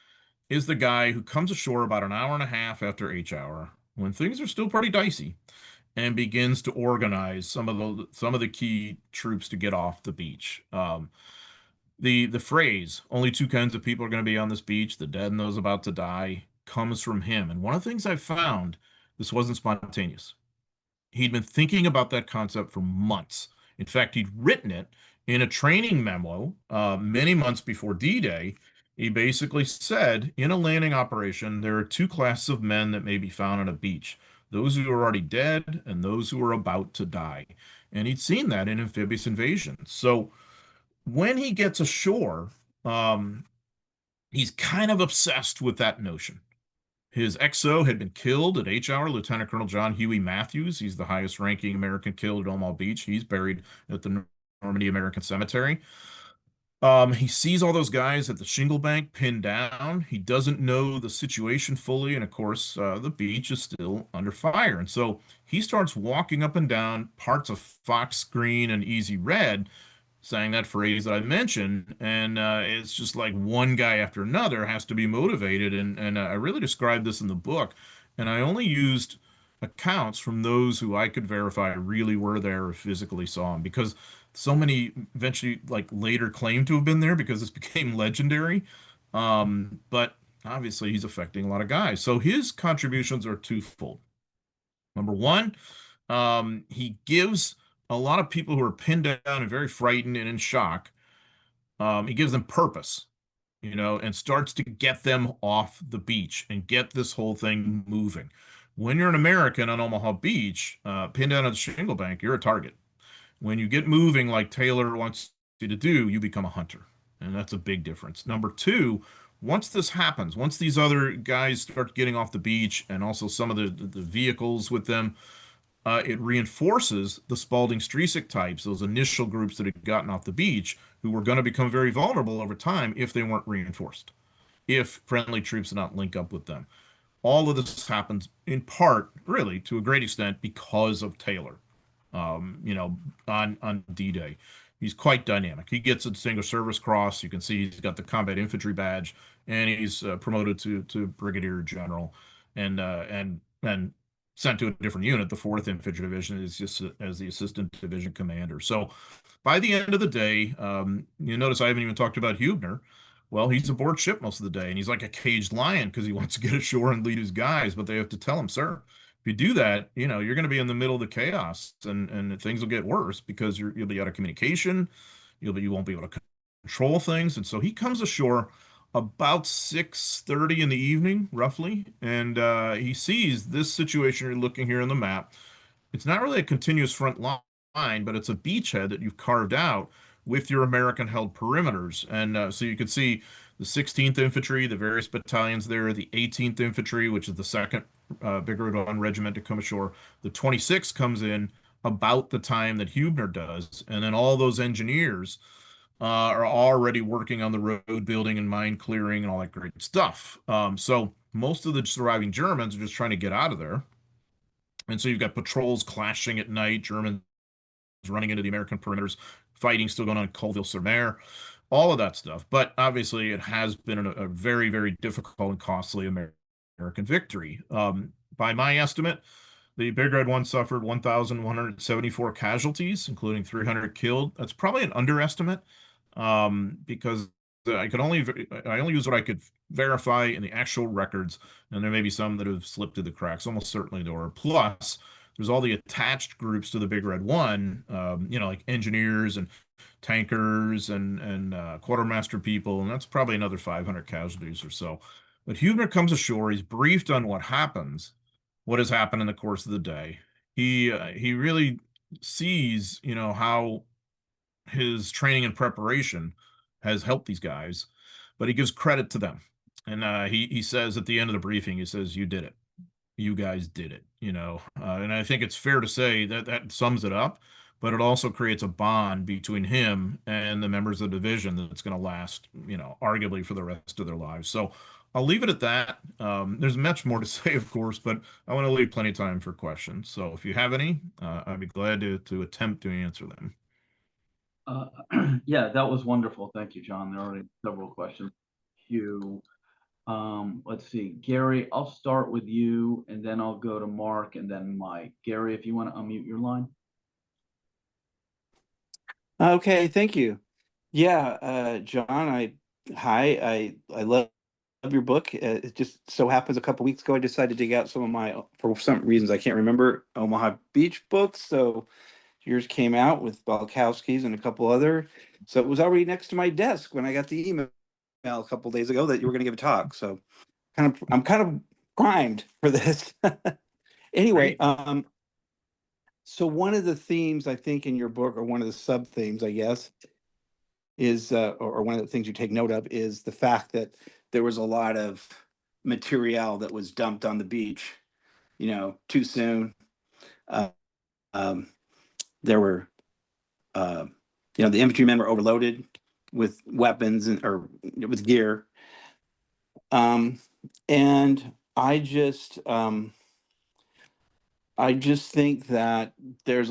is the guy who comes ashore about an hour and a half after H hour, when things are still pretty dicey, and begins to organize some of the key troops to get off the beach. The phrase "only 2 kinds of people are going to be on this beach: the dead and those about to die" comes from him. And one of the things I found, this wasn't spontaneous. He'd been thinking about that concept for months. In fact, he'd written it in a training memo many months before D-Day. He basically said, in a landing operation, there are 2 classes of men that may be found on a beach: those who are already dead and those who are about to die. And he'd seen that in amphibious invasions. So when he gets ashore, he's kind of obsessed with that notion. His XO had been killed at H Hour, Lieutenant Colonel John Huey Matthews. He's the highest ranking American killed at Omaha Beach. He's buried at the Normandy American Cemetery. He sees all those guys at the shingle bank pinned down. He doesn't know the situation fully, and of course, the beach is still under fire. And so he starts walking up and down parts of Fox Green and Easy Red, saying that phrase that I mentioned, and it's just like one guy after another has to be motivated, and I really described this in the book, and I only used accounts from those who I could verify really were there or physically saw him, because so many eventually like later claimed to have been there because this became legendary. But obviously he's affecting a lot of guys, so his contributions are twofold. Number one, he gives a lot of people who are pinned down and very frightened and in shock, he gives them purpose, and starts to get them off the beach and get this whole thing moving. When you're an American on Omaha Beach, pinned down at the shingle bank, you're a target. When you get moving like Taylor wants you to do, you become a hunter. And that's a big difference. Number two, once this happens, once these other guys start getting off the beach and also some of the vehicles with them, it reinforces the Spalding Streisick types, those initial groups that had gotten off the beach, who were going to become very vulnerable over time if they weren't reinforced, if friendly troops did not link up with them. All of this happens in part, really, to a great extent, because of Taylor. On D-Day, he's quite dynamic. He gets a Distinguished Service Cross. You can see he's got the Combat Infantry badge, and he's promoted to Brigadier General, and sent to a different unit, the 4th Infantry Division, is just as the Assistant Division Commander. So by the end of the day, you notice I haven't even talked about Hubner. Well, he's aboard ship most of the day, and he's like a caged lion because he wants to get ashore and lead his guys, but they have to tell him, sir, if you do that, you're going to be in the middle of the chaos, and things will get worse because you'll be out of communication. You won't be able to control things. And so he comes ashore about 6:30 in the evening, roughly, and he sees this situation you're looking here on the map. It's not really a continuous front line, but it's a beachhead that you've carved out with your American-held perimeters. And so you can see the 16th Infantry, the various battalions there, the 18th Infantry, which is the second Big Red One regiment to come ashore. The 26th comes in about the time that Hubner does, and then all those engineers are already working on the road building and mine clearing and all that great stuff. So most of the surviving Germans are just trying to get out of there. And so you've got patrols clashing at night, Germans running into the American perimeters, fighting still going on in Colville-sur-Mer, all of that stuff. But obviously, it has been a very, very difficult and costly American victory. By my estimate, the Big Red One suffered 1,174 casualties, including 300 killed. That's probably an underestimate, because I only use what I could verify in the actual records, and there may be some that have slipped through the cracks. Almost certainly there were. Plus, there's all the attached groups to the Big Red One, like engineers and tankers and quartermaster people, and that's probably another 500 casualties or so. But Hubner comes ashore. He's briefed on what has happened in the course of the day. He really sees, how his training and preparation has helped these guys, but he gives credit to them. And he says at the end of the briefing, he says, "You did it. You guys did it." And I think it's fair to say that that sums it up, but it also creates a bond between him and the members of the division that's going to last, arguably for the rest of their lives. So I'll leave it at that. There's much more to say, of course, but I want to leave plenty of time for questions. So if you have any, I'd be glad to attempt to answer them. Uh, yeah, that was wonderful. Thank you, John. There are already several questions. You, let's see, Gary, I'll start with you, and then I'll go to Mark, and then Mike. Gary, if you want to unmute your line. Okay, thank you. Yeah, John, I love your book. It just so happens a couple weeks ago I decided to dig out some of my, for some reasons I can't remember, Omaha Beach books. So yours came out with Balkowski's and a couple other. So it was already next to my desk when I got the email a couple days ago that you were going to give a talk. So I'm kind of primed for this. Anyway, so one of the themes I think in your book, or one of the sub themes, I guess, is or one of the things you take note of is the fact that there was a lot of material that was dumped on the beach, too soon. Uh, um, there were, the infantrymen were overloaded with weapons or with gear. And I just think that there's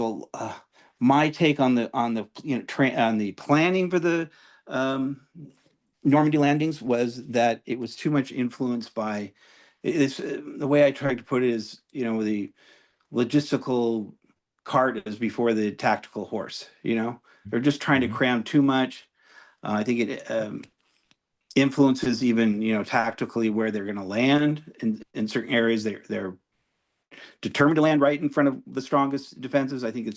my take on the on the planning for the um, Normandy landings was that it was too much influenced by it's the way I tried to put it is the logistical cart is before the tactical horse. They're just trying to cram too much. I think it influences even tactically where they're going to land in certain areas. They're determined to land right in front of the strongest defenses. I think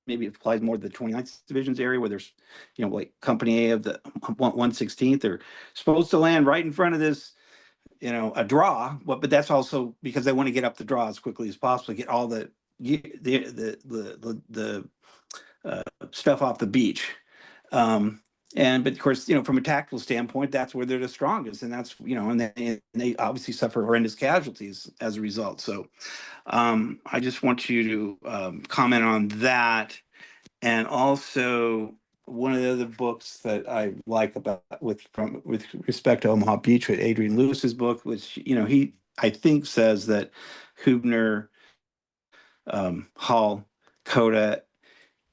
maybe it applies more to the 29th Division's area where there's like Company A of the 116th. They're supposed to land right in front of this a draw, but that's also because they want to get up the draw as quickly as possible, get all the stuff off the beach. But of course, from a tactical standpoint, that's where they're the strongest, and that's and they obviously suffer horrendous casualties as a result. So I just want you to comment on that, and also one of the other books that I like about with respect to Omaha Beach, with Adrian Lewis's book, which he I think says that Hubner, Hall, Coda,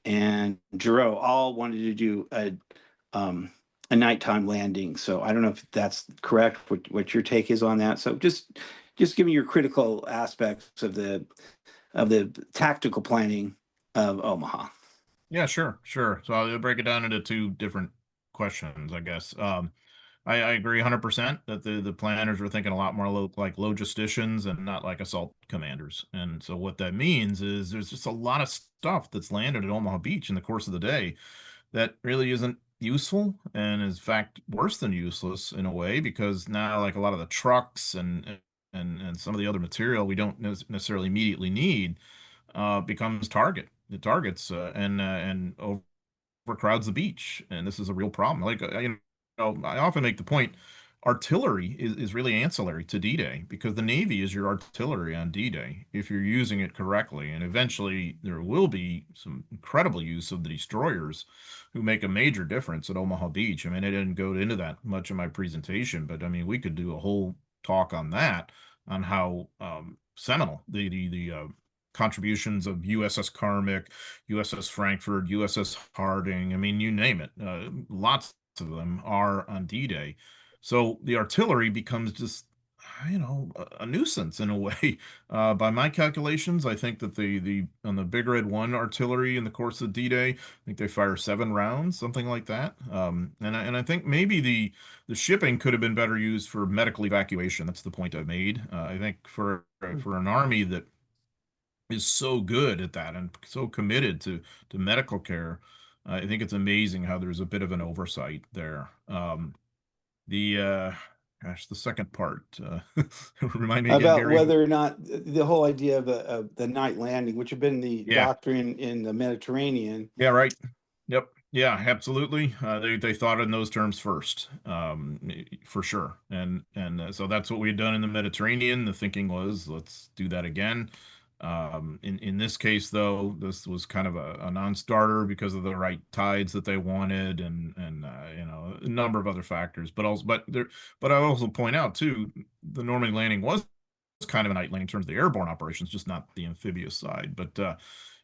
and Giroux all wanted to do a nighttime landing. So I don't know if that's correct. What your take is on that? So just give me your critical aspects of the tactical planning of Omaha. Yeah, sure. So I'll break it down into two different questions, I guess. I agree 100% that the planners were thinking a lot more like logisticians and not like assault commanders. And so what that means is there's just a lot of stuff that's landed at Omaha Beach in the course of the day that really isn't useful and is in fact worse than useless in a way, because now like a lot of the trucks and some of the other material we don't necessarily immediately need becomes the targets and overcrowds the beach, and this is a real problem. Like I often make the point, artillery is really ancillary to D-Day, because the Navy is your artillery on D-Day if you're using it correctly, and eventually there will be some incredible use of the destroyers who make a major difference at Omaha Beach. I mean, I didn't go into that much in my presentation, but I mean, we could do a whole talk on that, on how seminal the contributions of USS Carmick, USS Frankfurt, USS Harding. I mean, you name it. Lots of them are on D-Day. So the artillery becomes just, a nuisance in a way. By my calculations, I think that the on the Big Red 1 artillery in the course of D-Day, I think they fire 7 rounds, something like that. And I think maybe the shipping could have been better used for medical evacuation. That's the point I made. I think for an army that is so good at that and so committed to medical care. I think it's amazing how there's a bit of an oversight there. The the second part, remind me again, About Gary. whether or not the whole idea of the night landing, which had been the Yeah. doctrine in the Mediterranean. Yeah, right. Yep. Yeah, absolutely. They thought in those terms first, for sure. And so that's what we had done in the Mediterranean. The thinking was, let's do that again. In this case, though, this was kind of a non-starter because of the right tides that they wanted, and a number of other factors. But I also point out too, the Normandy landing was kind of a night landing in terms of the airborne operations, just not the amphibious side. But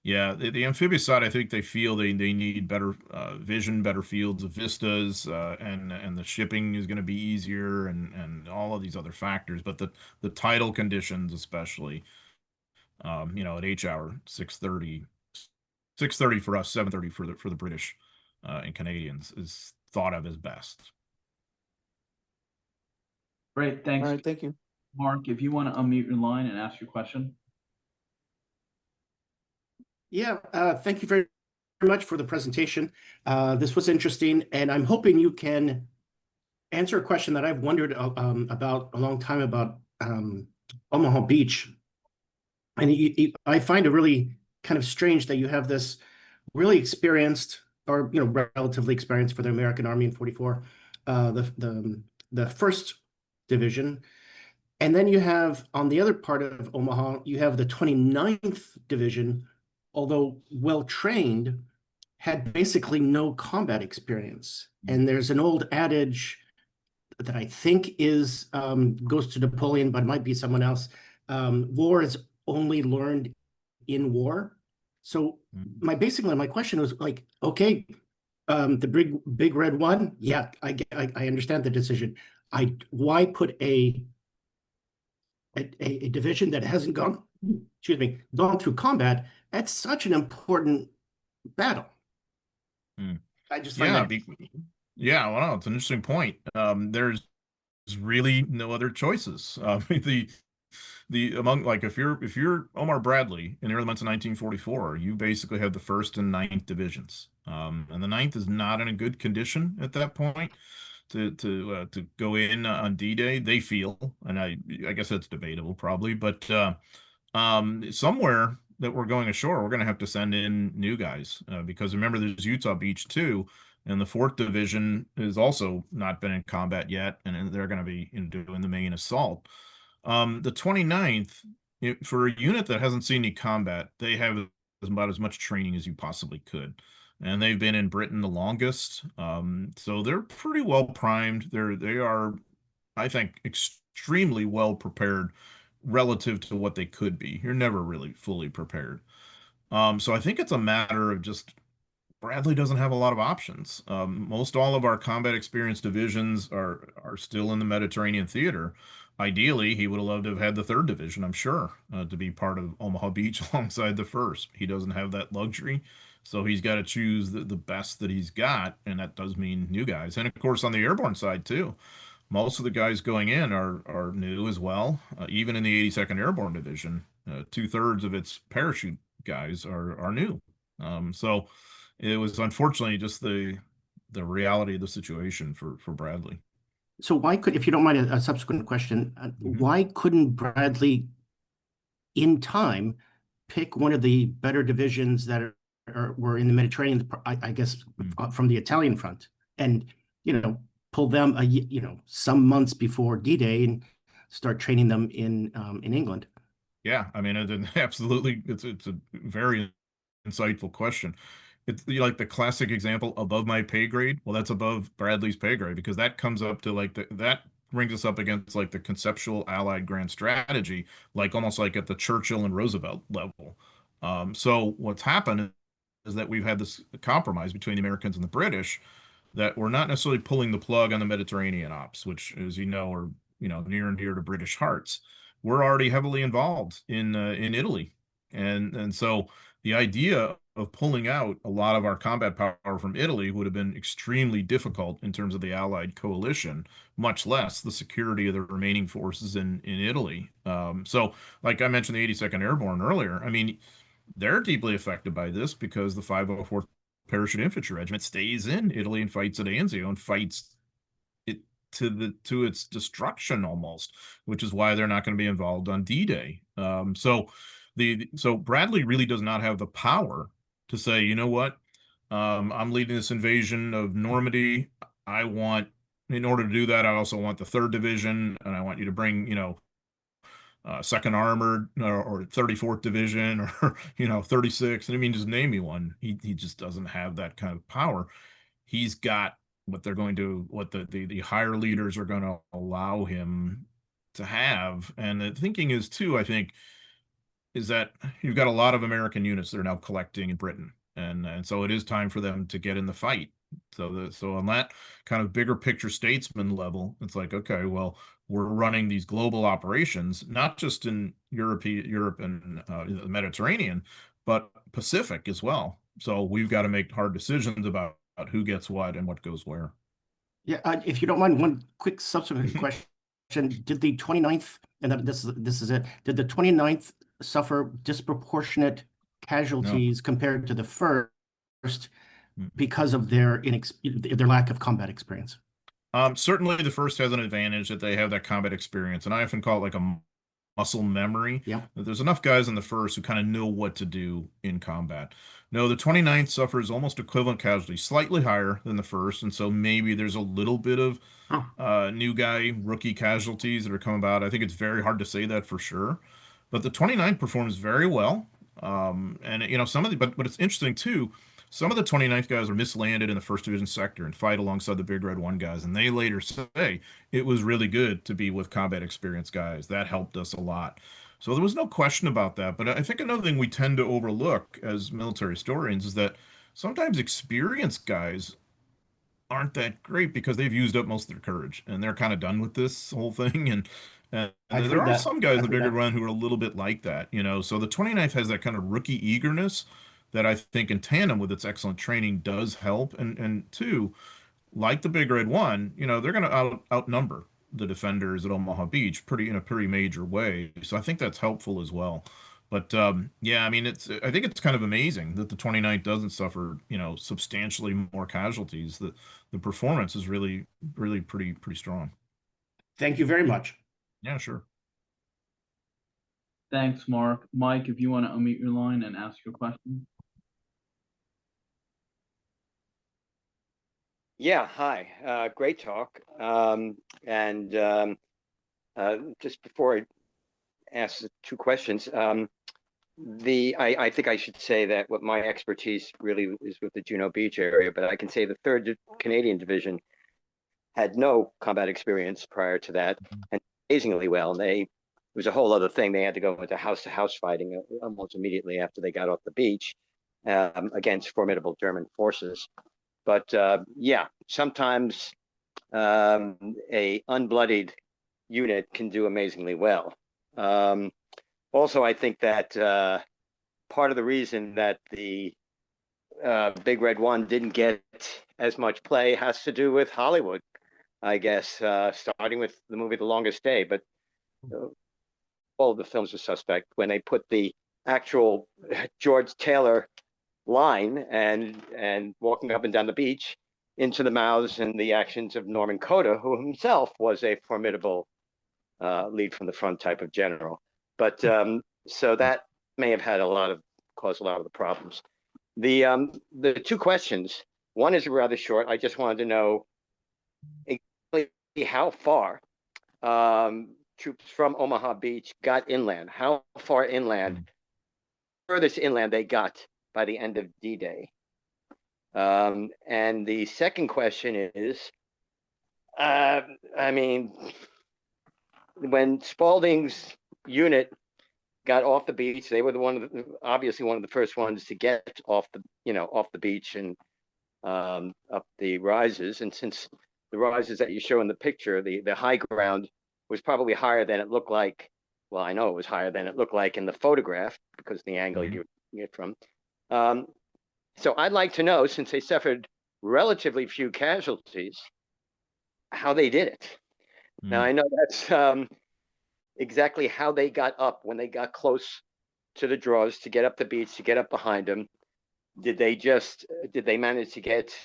yeah, the amphibious side, I think they feel they need better vision, better fields of vistas, and the shipping is going to be easier, and all of these other factors. But the tidal conditions, especially, at H hour 6:30 for us, 7:30 for the British and Canadians, is thought of as best. Great, thanks. All right, thank you. Mark, if you want to unmute your line and ask your question. Yeah, thank you very much for the presentation. This was interesting, and I'm hoping you can answer a question that I've wondered about a long time about Omaha Beach. And I find it really kind of strange that you have this really experienced, or relatively experienced for the American Army in '44, the First Division, And then you have, on the other part of Omaha, you have the 29th Division, although well-trained, had basically no combat experience. And there's an old adage that I think is goes to Napoleon, but it might be someone else. War is only learned in war. So my question was like, okay, the big red one, yeah, I understand the decision. Why put a division that hasn't gone through combat at such an important battle? I just find Yeah, that. yeah, well, it's an interesting point. There's really no other choices. The among like if you're Omar Bradley in the early months of 1944, you basically have the first and ninth divisions, and the ninth is not in a good condition at that point to go in on D-Day. They feel, and I guess that's debatable probably, but somewhere that we're going ashore, we're going to have to send in new guys because remember there's Utah Beach too, and the fourth division has also not been in combat yet, and they're going to be doing the main assault. The 29th, for a unit that hasn't seen any combat, they have about as much training as you possibly could. And they've been in Britain the longest. So they're pretty well primed. They are, I think, extremely well prepared relative to what they could be. You're never really fully prepared. So I think it's a matter of just Bradley doesn't have a lot of options. Most all of our combat experienced divisions are still in the Mediterranean theater. Ideally, he would have loved to have had the third division, I'm sure, to be part of Omaha Beach alongside the first. He doesn't have that luxury, so he's got to choose the best that he's got, and that does mean new guys. And of course, on the airborne side too, most of the guys going in are new as well. Even in the 82nd Airborne Division, 2/3 of its parachute guys are new. So it was unfortunately just the reality of the situation for Bradley. So if you don't mind a subsequent question, why couldn't Bradley in time pick one of the better divisions that were in the Mediterranean, I guess, from the Italian front, and pull them some months before D-Day and start training them in England? Yeah, I mean, absolutely, it's a very insightful question. It's like the classic example above my pay grade. Well, that's above Bradley's pay grade because that comes up to like that brings us up against like the conceptual Allied grand strategy, like almost like at the Churchill and Roosevelt level. So what's happened is that we've had this compromise between the Americans and the British that we're not necessarily pulling the plug on the Mediterranean ops, which, as you know, are near and dear to British hearts. We're already heavily involved in Italy, and so the idea of pulling out a lot of our combat power from Italy would have been extremely difficult in terms of the Allied coalition, much less the security of the remaining forces in Italy. So, like I mentioned, the 82nd Airborne earlier. I mean, they're deeply affected by this because the 504th Parachute Infantry Regiment stays in Italy and fights at Anzio and fights it to its destruction almost, which is why they're not going to be involved on D-Day. So Bradley really does not have the power to say, you know what, I'm leading this invasion of Normandy. In order to do that, I also want the third division, and I want you to bring, Second Armored or 34th Division or 36th. I mean, just name me one. He just doesn't have that kind of power. He's got what the higher leaders are going to allow him to have. And the thinking is too, I think, is that you've got a lot of American units that are now collecting in Britain, and so it is time for them to get in the fight. So on that kind of bigger picture statesman level, it's like, okay, well, we're running these global operations, not just in Europe and the Mediterranean, but Pacific as well. So we've got to make hard decisions about who gets what and what goes where. Yeah, if you don't mind, one quick subsequent question. Did the 29th, and this is it, did the 29th suffer disproportionate No. casualties compared to the first because of their lack of combat experience? Certainly the first has an advantage that they have that combat experience, and I often call it like a muscle memory. Yeah. There's enough guys in the first who kind of know what to do in combat. No, the 29th suffers almost equivalent casualties, slightly higher than the first, and so maybe there's a little bit of Oh, new guy, rookie casualties that are coming about. I think it's very hard to say that for sure, but the 29th performs very well. And some of the, but it's interesting too. Some of the 29th guys are mislanded in the first division sector and fight alongside the Big Red One guys, and they later say it was really good to be with combat experienced guys. That helped us a lot. So there was no question about that. But I think another thing we tend to overlook as military historians is that sometimes experienced guys aren't that great because they've used up most of their courage and they're kind of done with this whole thing. And I've there heard are that. some guys in I've the heard bigger that. run who are a little bit like that. So the 29th has that kind of rookie eagerness that I think in tandem with its excellent training does help. And two, like the Big Red One, they're going to outnumber the defenders at Omaha Beach in a pretty major way. So I think that's helpful as well. But yeah, I mean, I think it's kind of amazing that the 29th doesn't suffer, substantially more casualties. The performance is really, really pretty strong. Thank you very much. Yeah, sure. Thanks, Mark. Mike, if you want to unmute your line and ask your question. Yeah, hi. Great talk. Just before I ask the two questions, I think I should say that what my expertise really is with the Juno Beach area, but I can say the 3rd Canadian Division had no combat experience prior to that, and amazingly well. It was a whole other thing. They had to go into house-to-house fighting almost immediately after they got off the beach against formidable German forces. But yeah, sometimes a unbloodied unit can do amazingly well. Also, I think that part of the reason that the Big Red One didn't get as much play has to do with Hollywood, I guess, starting with the movie The Longest Day. But all of the films are suspect when they put the actual George Taylor line and walking up and down the beach into the mouths and the actions of Norman Coda, who himself was a formidable lead from the front type of general. But so that may have caused a lot of the problems. The two questions, one is rather short. I just wanted to know exactly how far troops from Omaha Beach got inland, how far inland, furthest inland they got by the end of D-Day. And the second question is, I mean, when Spaulding's unit got off the beach, they were obviously one of the first ones to get off the beach and up the rises. And since the rises that you show in the picture, the high ground was probably higher than it looked like. Well, I know it was higher than it looked like in the photograph because the angle you get from. So I'd like to know, since they suffered relatively few casualties, how they did it. Now, I know that's exactly how they got up when they got close to the draws to get up the beach, to get up behind them. Did they manage to get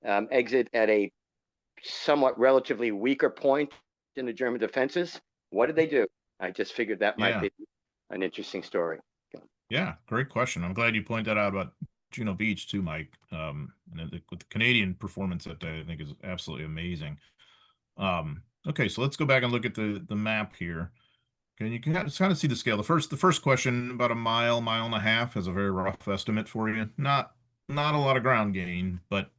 exit at a somewhat relatively weaker point in the German defenses? What did they do? I just figured that might be an interesting story. Yeah, great question. I'm glad you pointed that out about Juno Beach too, Mike. And with the Canadian performance that day, I think is absolutely amazing. Okay, so let's go back and look at the map here. Okay, you can kind of see the scale. The first question, about a mile and a half, has a very rough estimate for you. Not a lot of ground gain, but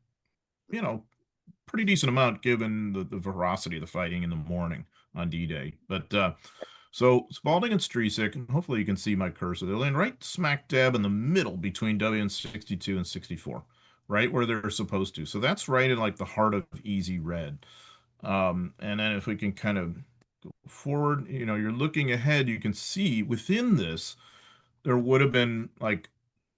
pretty decent amount given the veracity of the fighting in the morning on D-Day. But so Spaulding and Striesek, and hopefully you can see my cursor, they're laying right smack dab in the middle between WN 62 and 64, right where they're supposed to. So that's right in like the heart of Easy Red. And then if we can kind of go forward, you're looking ahead, you can see within this, there would have been like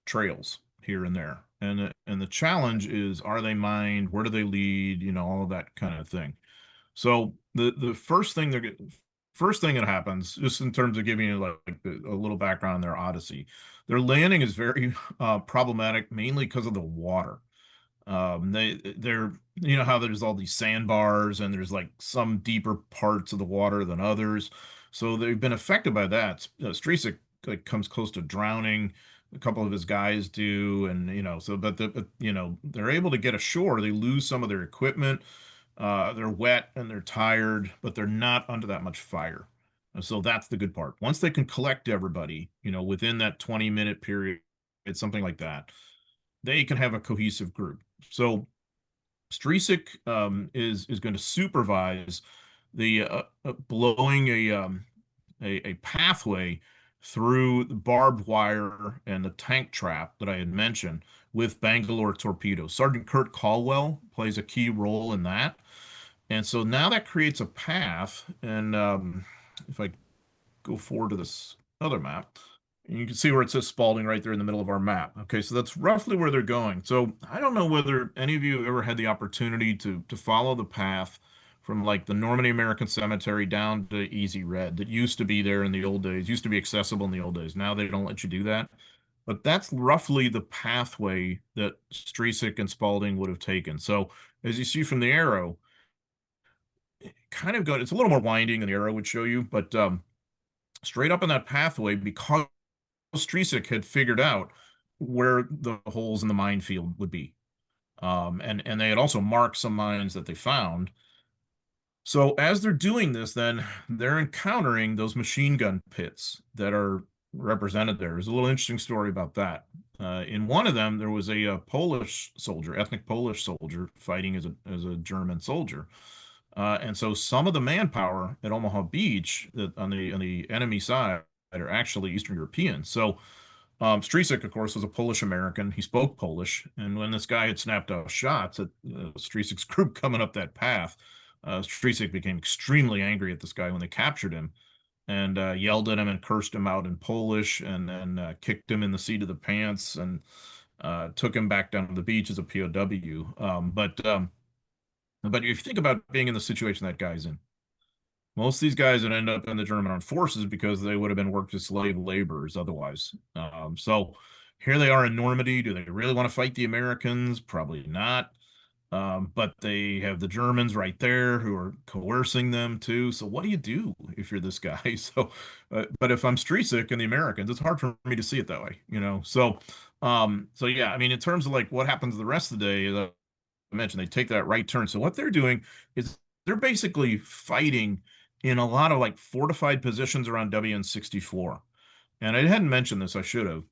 trails here and there. And the challenge is, are they mined? Where do they lead? All of that kind of thing. So the first thing that happens, just in terms of giving you a little background on their odyssey, their landing is very problematic, mainly because of the water. They're how there's all these sandbars and there's like some deeper parts of the water than others. So they've been affected by that. Streisick like comes close to drowning. A couple of his guys do, and so they're able to get ashore. They lose some of their equipment. They're wet and they're tired, but they're not under that much fire. And so that's the good part. Once they can collect everybody, within that 20-minute period, it's something like that, they can have a cohesive group. So Streisick is going to supervise the blowing a pathway through the barbed wire and the tank trap that I had mentioned with Bangalore torpedoes. Sergeant Kurt Caldwell plays a key role in that. And so now that creates a path. And if I go forward to this other map, you can see where it says Spalding right there in the middle of our map. Okay, so that's roughly where they're going. So I don't know whether any of you have ever had the opportunity to follow the path from like the Normandy American Cemetery down to Easy Red that used to be there in the old days, used to be accessible in the old days. Now they don't let you do that. But that's roughly the pathway that Streisick and Spalding would have taken. So as you see from the arrow, kind of it's a little more winding than the arrow would show you, but straight up in that pathway, because Streisick had figured out where the holes in the minefield would be. And they had also marked some mines that they found. So as they're doing this, then they're encountering those machine gun pits that are represented there. There's a little interesting story about that. In one of them, there was a Polish soldier, ethnic Polish soldier, fighting as a German soldier. And so some of the manpower at Omaha Beach that on the enemy side are actually Eastern Europeans. So Streisick, of course, was a Polish American. He spoke Polish, and when this guy had snapped off shots at Streisick's group coming up that path, Streisick became extremely angry at this guy when they captured him, and yelled at him and cursed him out in Polish, and then kicked him in the seat of the pants, and took him back down to the beach as a POW. But if you think about being in the situation that guy's in, most of these guys would end up in the German armed forces because they would have been worked as slave laborers otherwise. So here they are in Normandy. Do they really want to fight the Americans? Probably not. But they have the Germans right there who are coercing them too. So what do you do if you're this guy? So, but if I'm Streisick and the Americans, it's hard for me to see it that way. So yeah, I mean, in terms of like what happens the rest of the day, as I mentioned, they take that right turn. So what they're doing is they're basically fighting in a lot of like fortified positions around WN64. And I hadn't mentioned this, I should have.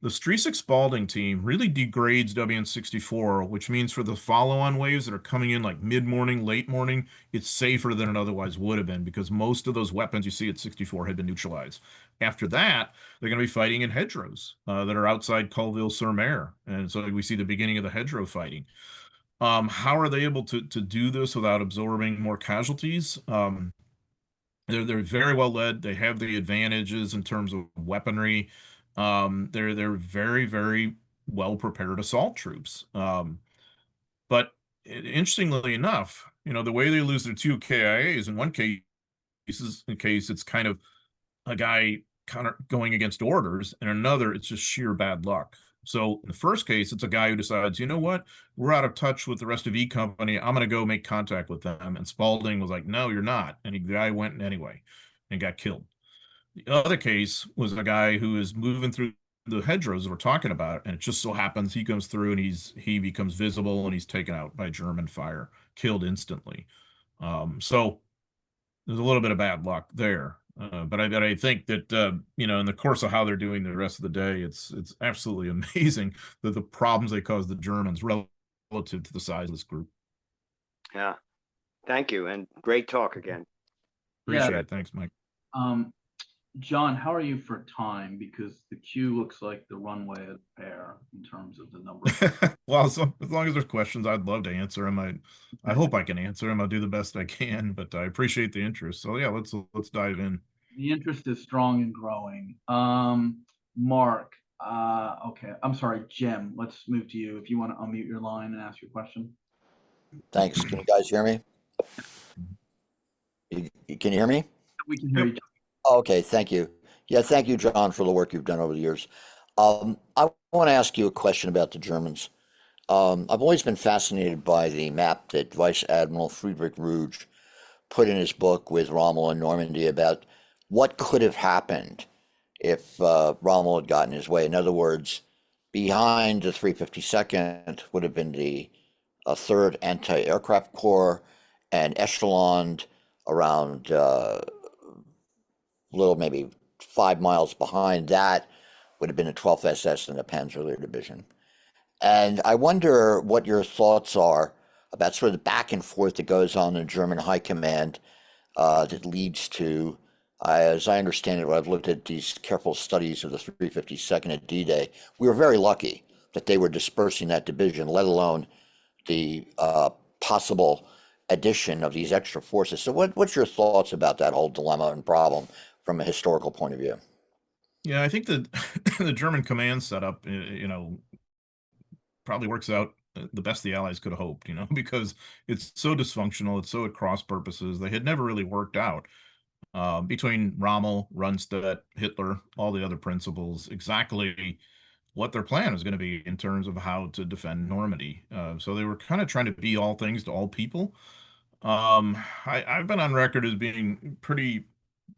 The Streisick Spalding team really degrades WN64, which means for the follow-on waves that are coming in like mid-morning, late morning, it's safer than it otherwise would have been because most of those weapons you see at 64 had been neutralized. After that, they're going to be fighting in hedgerows that are outside Colville-sur-Mer. And so we see the beginning of the hedgerow fighting. How are they able to do this without absorbing more casualties? They're very well led. They have the advantages in terms of weaponry. They're very, very well prepared assault troops. But interestingly enough, the way they lose their two KIAs in one case it's kind of a guy kind of going against orders, and another it's just sheer bad luck. So in the first case, it's a guy who decides, you know what, we're out of touch with the rest of E Company. I'm going to go make contact with them. And Spalding was like, no, you're not. And the guy went anyway and got killed. The other case was a guy who is moving through the hedgerows that we're talking about, and it just so happens he comes through and he becomes visible and he's taken out by German fire, killed instantly. So there's a little bit of bad luck there. But I think that in the course of how they're doing the rest of the day, it's absolutely amazing that the problems they caused the Germans relative to the size of this group. Yeah. Thank you. And great talk again. Appreciate Yeah. it. Thanks, Mike. John, how are you for time? Because the queue looks like the runway of the pair in terms of the number. Well, so as long as there's questions, I'd love to answer them. I hope I can answer them. I'll do the best I can, but I appreciate the interest. So yeah, let's dive in. The interest is strong and growing. Mark, okay, I'm sorry, Jim, let's move to you if you want to unmute your line and ask your question. Thanks. Can you guys hear me? Can you hear me? We can hear you. Okay, thank you. Yeah, thank you, John, for the work you've done over the years. I want to ask you a question about the Germans. I've always been fascinated by the map that Vice Admiral Friedrich Ruge put in his book with Rommel and Normandy about what could have happened if Rommel had gotten his way. In other words, behind the 352nd would have been the 3rd Anti-Aircraft Corps, and echeloned around little maybe 5 miles behind that would have been the 12th SS and the Panzer Division. And I wonder what your thoughts are about sort of the back and forth that goes on in German high command that leads to, as I understand it, when I've looked at these careful studies of the 352nd at D-Day, we were very lucky that they were dispersing that division, let alone the possible addition of these extra forces. So what's your thoughts about that whole dilemma and problem from a historical point of view? Yeah, I think that the German command setup, probably works out the best the Allies could have hoped, because it's so dysfunctional, it's so at cross purposes. They had never really worked out between Rommel, Rundstedt, Hitler, all the other principals, exactly what their plan was going to be in terms of how to defend Normandy. So they were kind of trying to be all things to all people. I've been on record as being pretty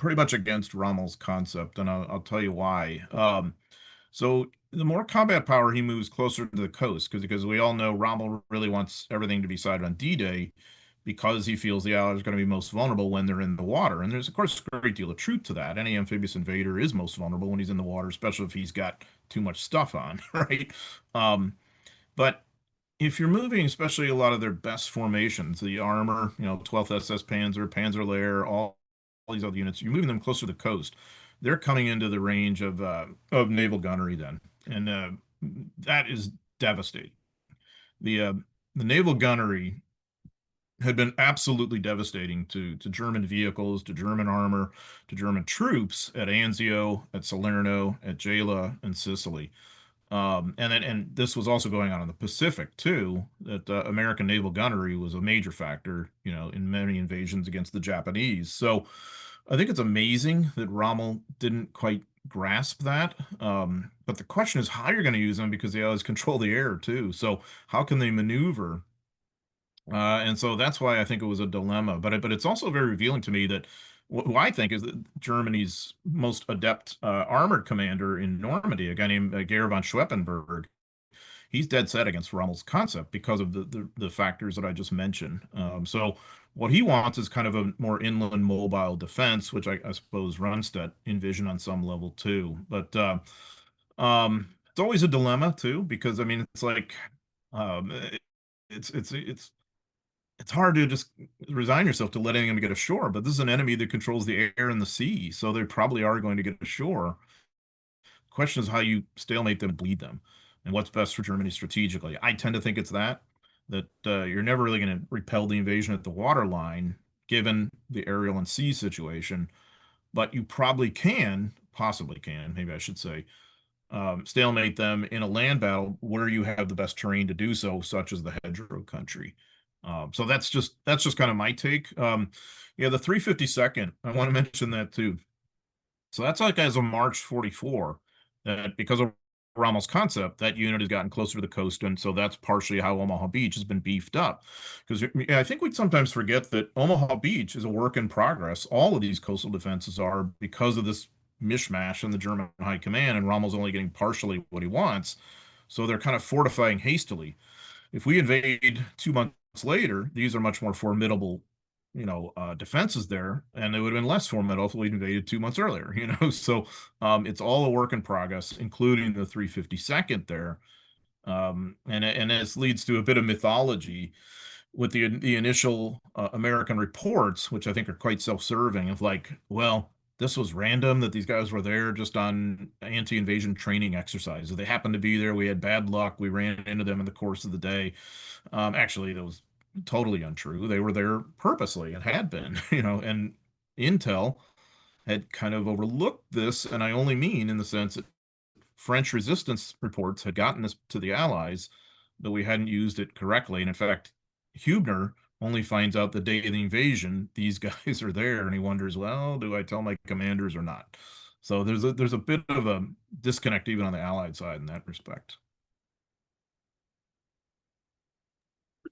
much against Rommel's concept, and I'll tell you why. So the more combat power he moves closer to the coast, because we all know Rommel really wants everything to be decided on D-Day, because he feels the Allies are going to be most vulnerable when they're in the water. And there's, of course, a great deal of truth to that. Any amphibious invader is most vulnerable when he's in the water, especially if he's got too much stuff on, right? But if you're moving, especially a lot of their best formations, the armor, 12th SS Panzer, Panzerlehr, all these other units, you're moving them closer to the coast. They're coming into the range of naval gunnery then, and that is devastating. The uh, the naval gunnery had been absolutely devastating to German vehicles, to German armor, to German troops at Anzio, at Salerno, at Gela, and Sicily. And this was also going on in the Pacific too. That American naval gunnery was a major factor, in many invasions against the Japanese. So I think it's amazing that Rommel didn't quite grasp that. But the question is how you're going to use them, because they always control the air too. So how can they maneuver? And so that's why I think it was a dilemma. But it's also very revealing to me that who I think is Germany's most adept armored commander in Normandy, a guy named Geir von Schweppenberg. He's dead set against Rommel's concept because of the factors that I just mentioned. So what he wants is kind of a more inland mobile defense, which I suppose Rundstedt envisioned on some level too. But it's always a dilemma too, because I mean it's like um, it's hard to just resign yourself to letting them get ashore, but this is an enemy that controls the air and the sea, so they probably are going to get ashore. Question is how you stalemate them, bleed them, and what's best for Germany strategically. I tend to think it's that you're never really going to repel the invasion at the waterline, given the aerial and sea situation, but you possibly can, maybe I should say, stalemate them in a land battle where you have the best terrain to do so, such as the hedgerow country. So that's just kind of my take. Yeah, the 352nd, I want to mention that too. So that's like as of March 44, that because of Rommel's concept, that unit has gotten closer to the coast, and so that's partially how Omaha Beach has been beefed up. Because I think we sometimes forget that Omaha Beach is a work in progress. All of these coastal defenses are, because of this mishmash in the German high command, and Rommel's only getting partially what he wants. So they're kind of fortifying hastily. If we invade 2 months later, these are much more formidable, defenses there, and they would have been less formidable if we invaded 2 months earlier, So it's all a work in progress, including the 352nd there. And this leads to a bit of mythology with the initial American reports, which I think are quite self-serving, of like, well, this was random that these guys were there just on anti-invasion training exercises. They happened to be there. We had bad luck. We ran into them in the course of the day. Actually, that was totally untrue. They were there purposely and had been, and Intel had kind of overlooked this. And I only mean in the sense that French resistance reports had gotten this to the Allies, but we hadn't used it correctly. And in fact, Hubner only finds out the day of the invasion, these guys are there, and he wonders, well, do I tell my commanders or not? So there's a bit of a disconnect even on the Allied side in that respect.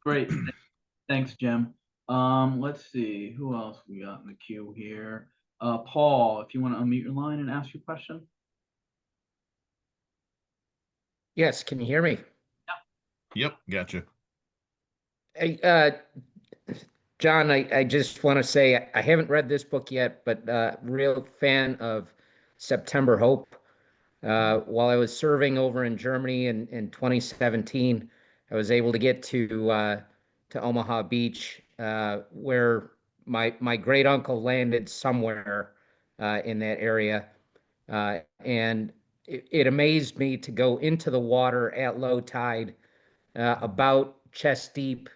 Great. Thanks, Jim. Let's see who else we got in the queue here. Paul, if you want to unmute your line and ask your question. Yes, can you hear me? Yep, gotcha. Hey, John, I just want to say I haven't read this book yet, but real fan of September Hope. While I was serving over in Germany in 2017, I was able to get to Omaha Beach, where my great uncle landed somewhere in that area, and it amazed me to go into the water at low tide, about chest deep,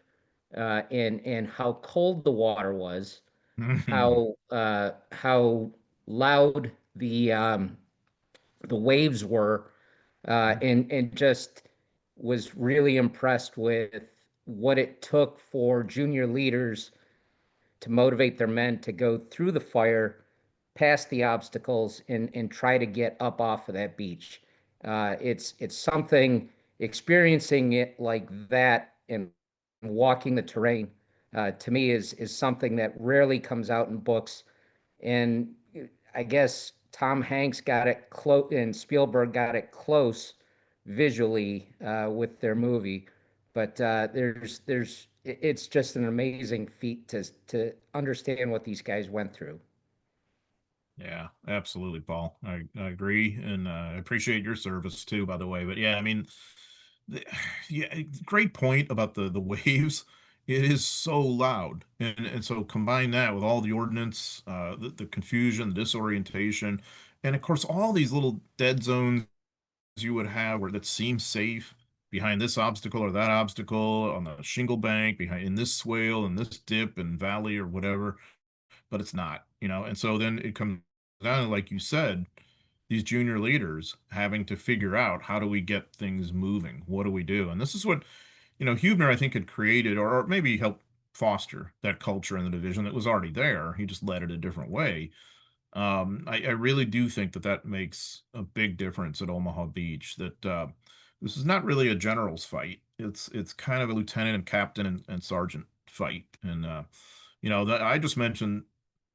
and how cold the water was, how loud the waves were, and just was really impressed with what it took for junior leaders to motivate their men to go through the fire, past the obstacles, and try to get up off of that beach. It's something, experiencing it like that and walking the terrain, to me is something that rarely comes out in books. And I guess Tom Hanks got it close and Spielberg got it close visually, with their movie. But it's just an amazing feat to understand what these guys went through. Yeah, absolutely, Paul. I agree, and I appreciate your service too, by the way. But yeah, I mean, the, yeah, great point about the waves. It is so loud, and so combine that with all the ordnance, the confusion, the disorientation, and of course all these little dead zones you would have where that seem safe behind this obstacle or that obstacle on the shingle bank, behind in this swale and this dip and valley or whatever, but it's not, and so then it comes down to, like you said, these junior leaders having to figure out how do we get things moving? What do we do? And this is what, Hubner, I think, had created or maybe helped foster that culture in the division that was already there. He just led it a different way. I really do think that that makes a big difference at Omaha Beach. That this is not really a general's fight. It's kind of a lieutenant and captain and sergeant fight. And that I just mentioned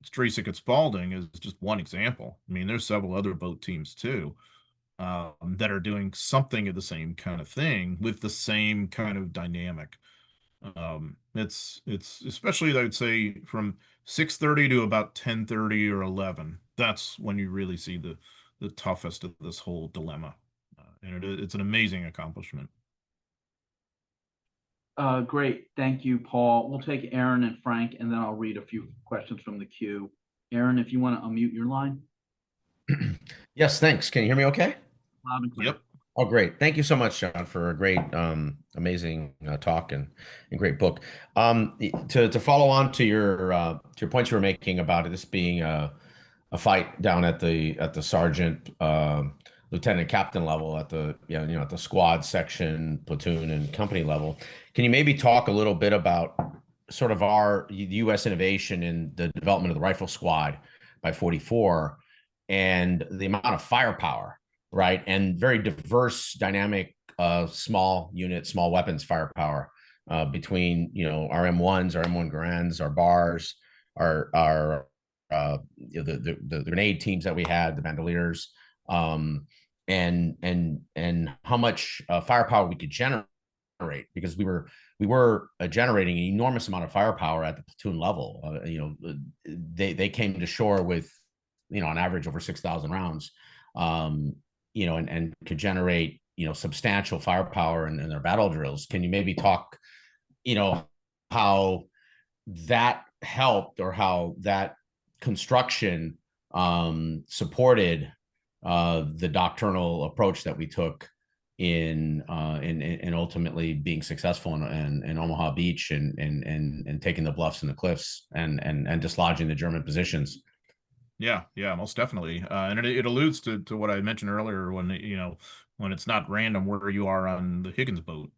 Streisik at Spalding is just one example. I mean, there's several other boat teams too, that are doing something of the same kind of thing with the same kind of dynamic. It's especially, I would say, from 6:30 to about 10:30 or 11. That's when you really see the toughest of this whole dilemma, and it's an amazing accomplishment. Great. Thank you, Paul. We'll take Aaron and Frank, and then I'll read a few questions from the queue. Aaron, if you want to unmute your line. Yes, thanks. Can you hear me okay? Loud and clear. Yep. Oh, great. Thank you so much, John, for a great, amazing talk and great book. To follow on to your points you were making about this being a fight down at the sergeant, lieutenant, captain level, at the at the squad, section, platoon, and company level. Can you maybe talk a little bit about sort of our U.S. innovation in the development of the rifle squad by 44 and the amount of firepower, right? And very diverse, dynamic, small unit, small weapons firepower, between, our M1s, our M1 Garands, our bars, our the grenade teams that we had, the bandoliers, and how much firepower we could generate, because we were generating an enormous amount of firepower at the platoon level. They came to shore with, on average over 6,000 rounds, and could generate, substantial firepower in their battle drills. Can you maybe talk, how that helped, or how that construction supported the doctrinal approach that we took in ultimately being successful in Omaha Beach, and taking the bluffs and the cliffs, and dislodging the German positions? Yeah, most definitely. And it alludes to what I mentioned earlier when, when it's not random where you are on the Higgins boat.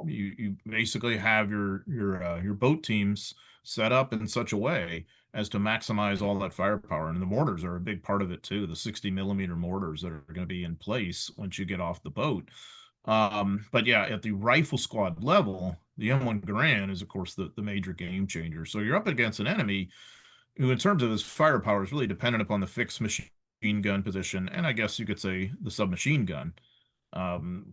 You basically have your boat teams set up in such a way as to maximize all that firepower. And the mortars are a big part of it too, the 60 mm mortars that are going to be in place once you get off the boat. But yeah, at the rifle squad level, the M1 Garand is, of course, the major game changer. So you're up against an enemy who in terms of his firepower is really dependent upon the fixed machine gun position, and I guess you could say the submachine gun,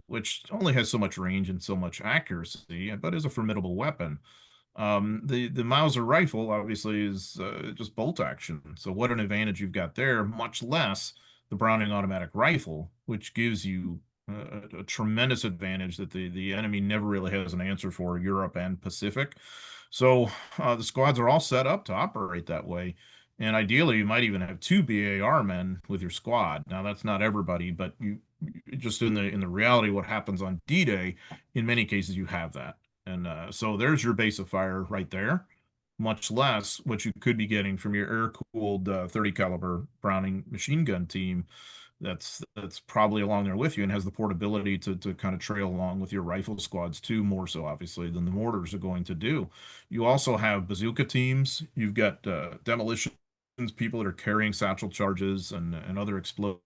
which only has so much range and so much accuracy, but is a formidable weapon. The Mauser rifle obviously is just bolt action. So what an advantage you've got there, much less the Browning automatic rifle, which gives you a tremendous advantage that the enemy never really has an answer for, Europe and Pacific. So the squads are all set up to operate that way. And ideally, you might even have two BAR men with your squad. Now, that's not everybody, but you just in the reality, what happens on D-Day, in many cases, you have that. And so there's your base of fire right there, much less what you could be getting from your air-cooled 30 caliber Browning machine gun team that's probably along there with you and has the portability to kind of trail along with your rifle squads too, more so obviously than the mortars are going to do. You also have bazooka teams. You've got demolitions, people that are carrying satchel charges and other explosives,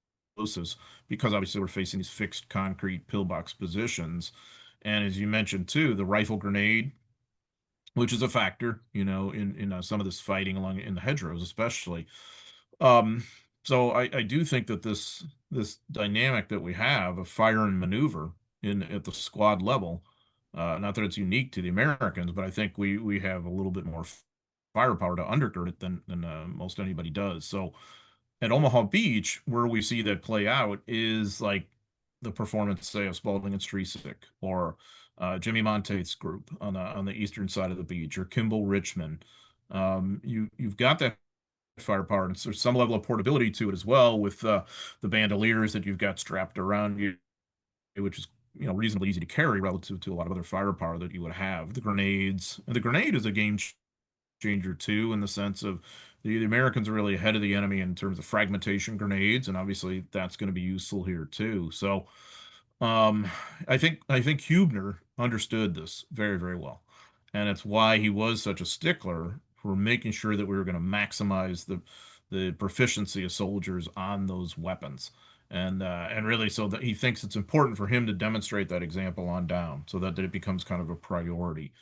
because obviously we're facing these fixed concrete pillbox positions. And as you mentioned too, the rifle grenade, which is a factor, in some of this fighting along in the hedgerows, especially. Um, so I do think that this dynamic that we have of fire and maneuver in at the squad level, not that it's unique to the Americans, but I think we have a little bit more firepower to undergird it than most anybody does. So at Omaha Beach, where we see that play out is like the performance, say, of Spalding and Streisick, or Jimmy Monteith's group on the eastern side of the beach, or Kimball Richmond. You've got that firepower, and there's some level of portability to it as well, with the bandoliers that you've got strapped around you, which is reasonably easy to carry relative to a lot of other firepower that you would have. The grenades, and the grenade is a game changer too, in the sense of the Americans are really ahead of the enemy in terms of fragmentation grenades, and obviously that's going to be useful here too. So um, I think Hubner understood this very, very well, and it's why he was such a stickler for making sure that we were going to maximize the proficiency of soldiers on those weapons. And really, so that he thinks it's important for him to demonstrate that example on down, so that it becomes kind of a priority.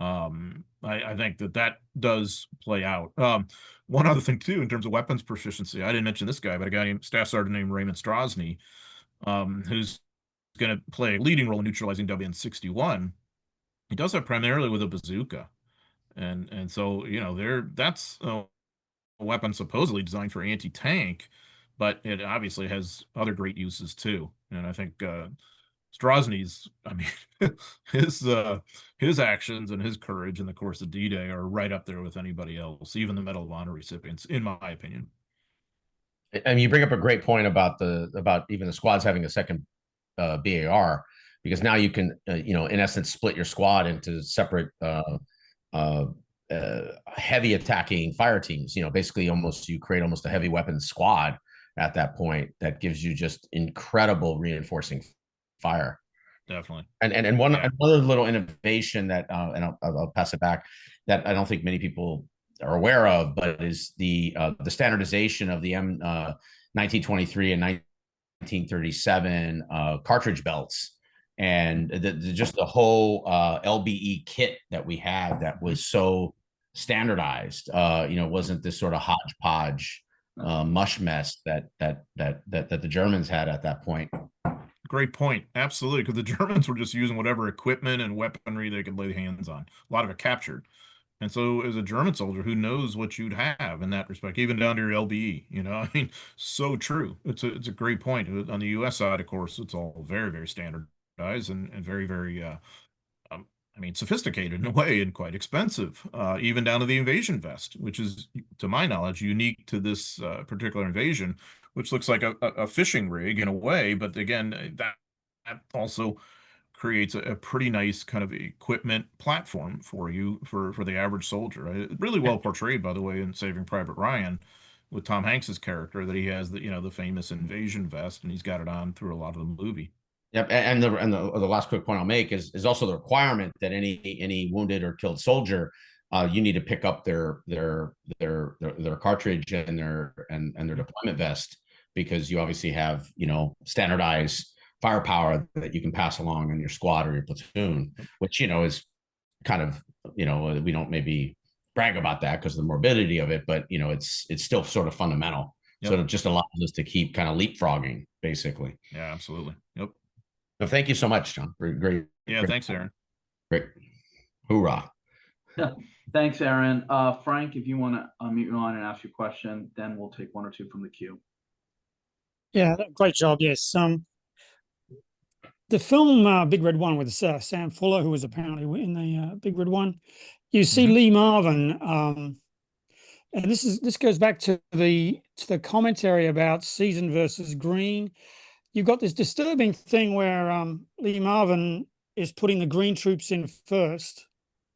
I think that does play out. One other thing too, in terms of weapons proficiency, I didn't mention this guy, but a guy named Staff Sergeant named Raymond Strozny, who's going to play a leading role in neutralizing WN-61. He does that primarily with a bazooka, and so that's a weapon supposedly designed for anti-tank, but it obviously has other great uses too. And I think Strozny's, I mean, his actions and his courage in the course of D-Day are right up there with anybody else, even the Medal of Honor recipients, in my opinion. And you bring up a great point about even the squads having a second BAR, because now you can in essence split your squad into separate uh, heavy attacking fire teams. Basically you create almost a heavy weapons squad at that point that gives you just incredible reinforcing fire. Definitely. And one another little innovation that and I'll pass it back, that I don't think many people are aware of, but is the standardization of the M1923 and 1937 cartridge belts, and just the whole LBE kit that we had that was so standardized. Wasn't this sort of hodgepodge mush mess that the Germans had at that point. Great point. Absolutely. Because the Germans were just using whatever equipment and weaponry they could lay hands on. A lot of it captured. And so as a German soldier, who knows what you'd have in that respect, even down to your LBE, I mean, so true. It's a great point. On the US side, of course, it's all very, very standardized and very, very I mean, sophisticated in a way and quite expensive, even down to the invasion vest, which is, to my knowledge, unique to this particular invasion, which looks like a fishing rig in a way. But again, that also creates a pretty nice kind of equipment platform for you for the average soldier. Really well portrayed, by the way, in Saving Private Ryan, with Tom Hanks's character, that he has the famous invasion vest, and he's got it on through a lot of the movie. Yep, and the last quick point I'll make is also the requirement that any wounded or killed soldier, you need to pick up their cartridge and their deployment vest, because you obviously have standardized firepower that you can pass along in your squad or your platoon, which is kind of we don't maybe brag about that because of the morbidity of it, but it's still sort of fundamental. Yep. So it just allows us to keep kind of leapfrogging, basically. Yeah, absolutely. Yep. So thank you so much, John. Great. Yeah, great, thanks, Aaron. Great. Hoorah. Thanks, Aaron. Frank, if you want to unmute your line and ask your question, then we'll take one or two from the queue. Yeah, great job. Yes. The film Big Red One with Sam Fuller, who was apparently in the Big Red One, you see Lee Marvin, and this goes back to the commentary about season versus green. You've got this disturbing thing where Lee Marvin is putting the green troops in first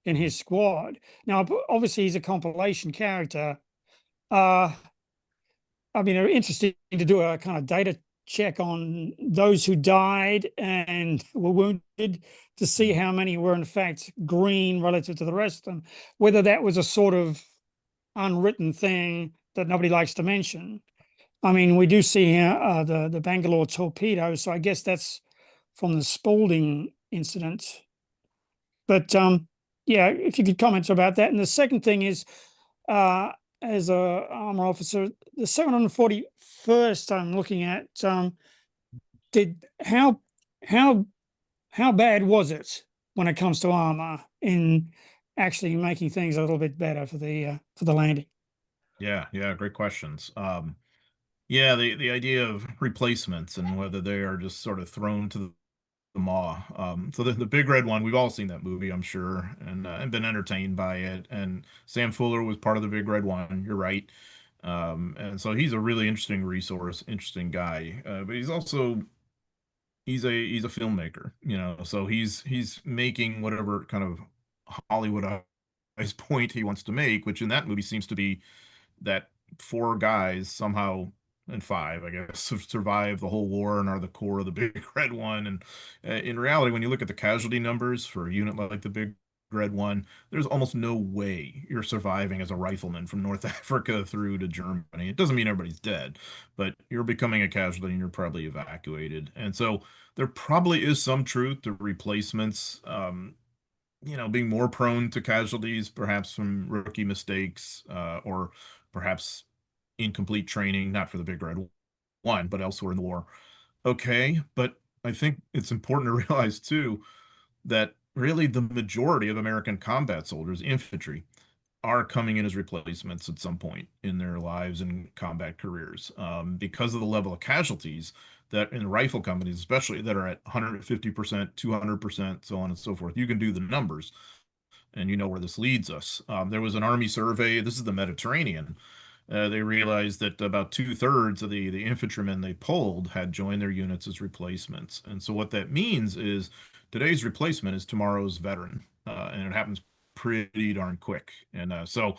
in his squad. Now, obviously, he's a compilation character. I mean, it's interesting to do a kind of data check on those who died and were wounded to see how many were in fact green relative to the rest of them, whether that was a sort of unwritten thing that nobody likes to mention. I mean, we do see here the Bangalore torpedo, so I guess that's from the Spalding incident. But yeah, if you could comment about that. And the second thing is, as a armor officer, the 741st I'm looking at, how bad was it when it comes to armor in actually making things a little bit better for the landing? Yeah, great questions. Yeah, the idea of replacements and whether they are just sort of thrown to the maw. So the Big Red One, we've all seen that movie, I'm sure, and been entertained by it. And Sam Fuller was part of the Big Red One. You're right. And so he's a really interesting resource, interesting guy. But he's also he's a filmmaker, so he's making whatever kind of Hollywoodized point he wants to make, which in that movie seems to be that four guys somehow, and five, I guess, have survived the whole war and are the core of the Big Red One. And in reality, when you look at the casualty numbers for a unit like the Big Red One, there's almost no way you're surviving as a rifleman from North Africa through to Germany. It doesn't mean everybody's dead, but you're becoming a casualty and you're probably evacuated. And so there probably is some truth to replacements, being more prone to casualties, perhaps from rookie mistakes, or perhaps incomplete training, not for the Big Red One, but elsewhere in the war. Okay, but I think it's important to realize too that really the majority of American combat soldiers, infantry, are coming in as replacements at some point in their lives and combat careers, because of the level of casualties that in rifle companies, especially that are at 150%, 200%, so on and so forth. You can do the numbers and you know where this leads us. There was an Army survey, this is the Mediterranean. They realized that about 2/3 of the infantrymen they polled had joined their units as replacements. And so what that means is today's replacement is tomorrow's veteran, and it happens pretty darn quick. And so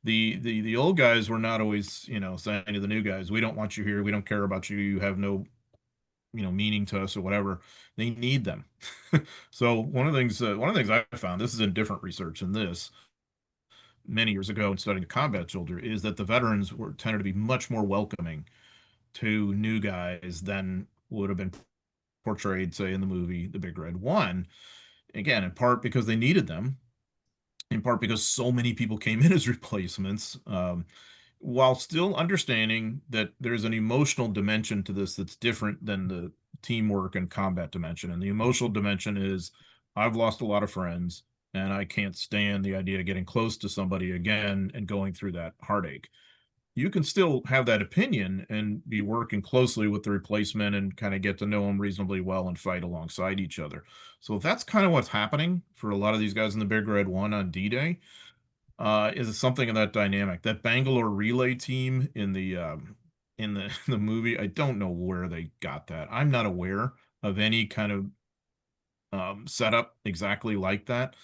the old guys were not always, saying to the new guys, we don't want you here, we don't care about you, you have no meaning to us or whatever. They need them. So one of the things I found, this is in different research than this, many years ago in studying the combat soldier, is that the veterans were tended to be much more welcoming to new guys than would have been portrayed, say, in the movie The Big Red One. Again, in part because they needed them, in part because so many people came in as replacements, while still understanding that there's an emotional dimension to this that's different than the teamwork and combat dimension. And the emotional dimension is, I've lost a lot of friends and I can't stand the idea of getting close to somebody again and going through that heartache. You can still have that opinion and be working closely with the replacement and kind of get to know them reasonably well and fight alongside each other. So that's kind of what's happening for a lot of these guys in the Big Red One on D-Day. Is something of that dynamic. That Bangalore relay team in the movie, I don't know where they got that. I'm not aware of any kind of setup exactly like that.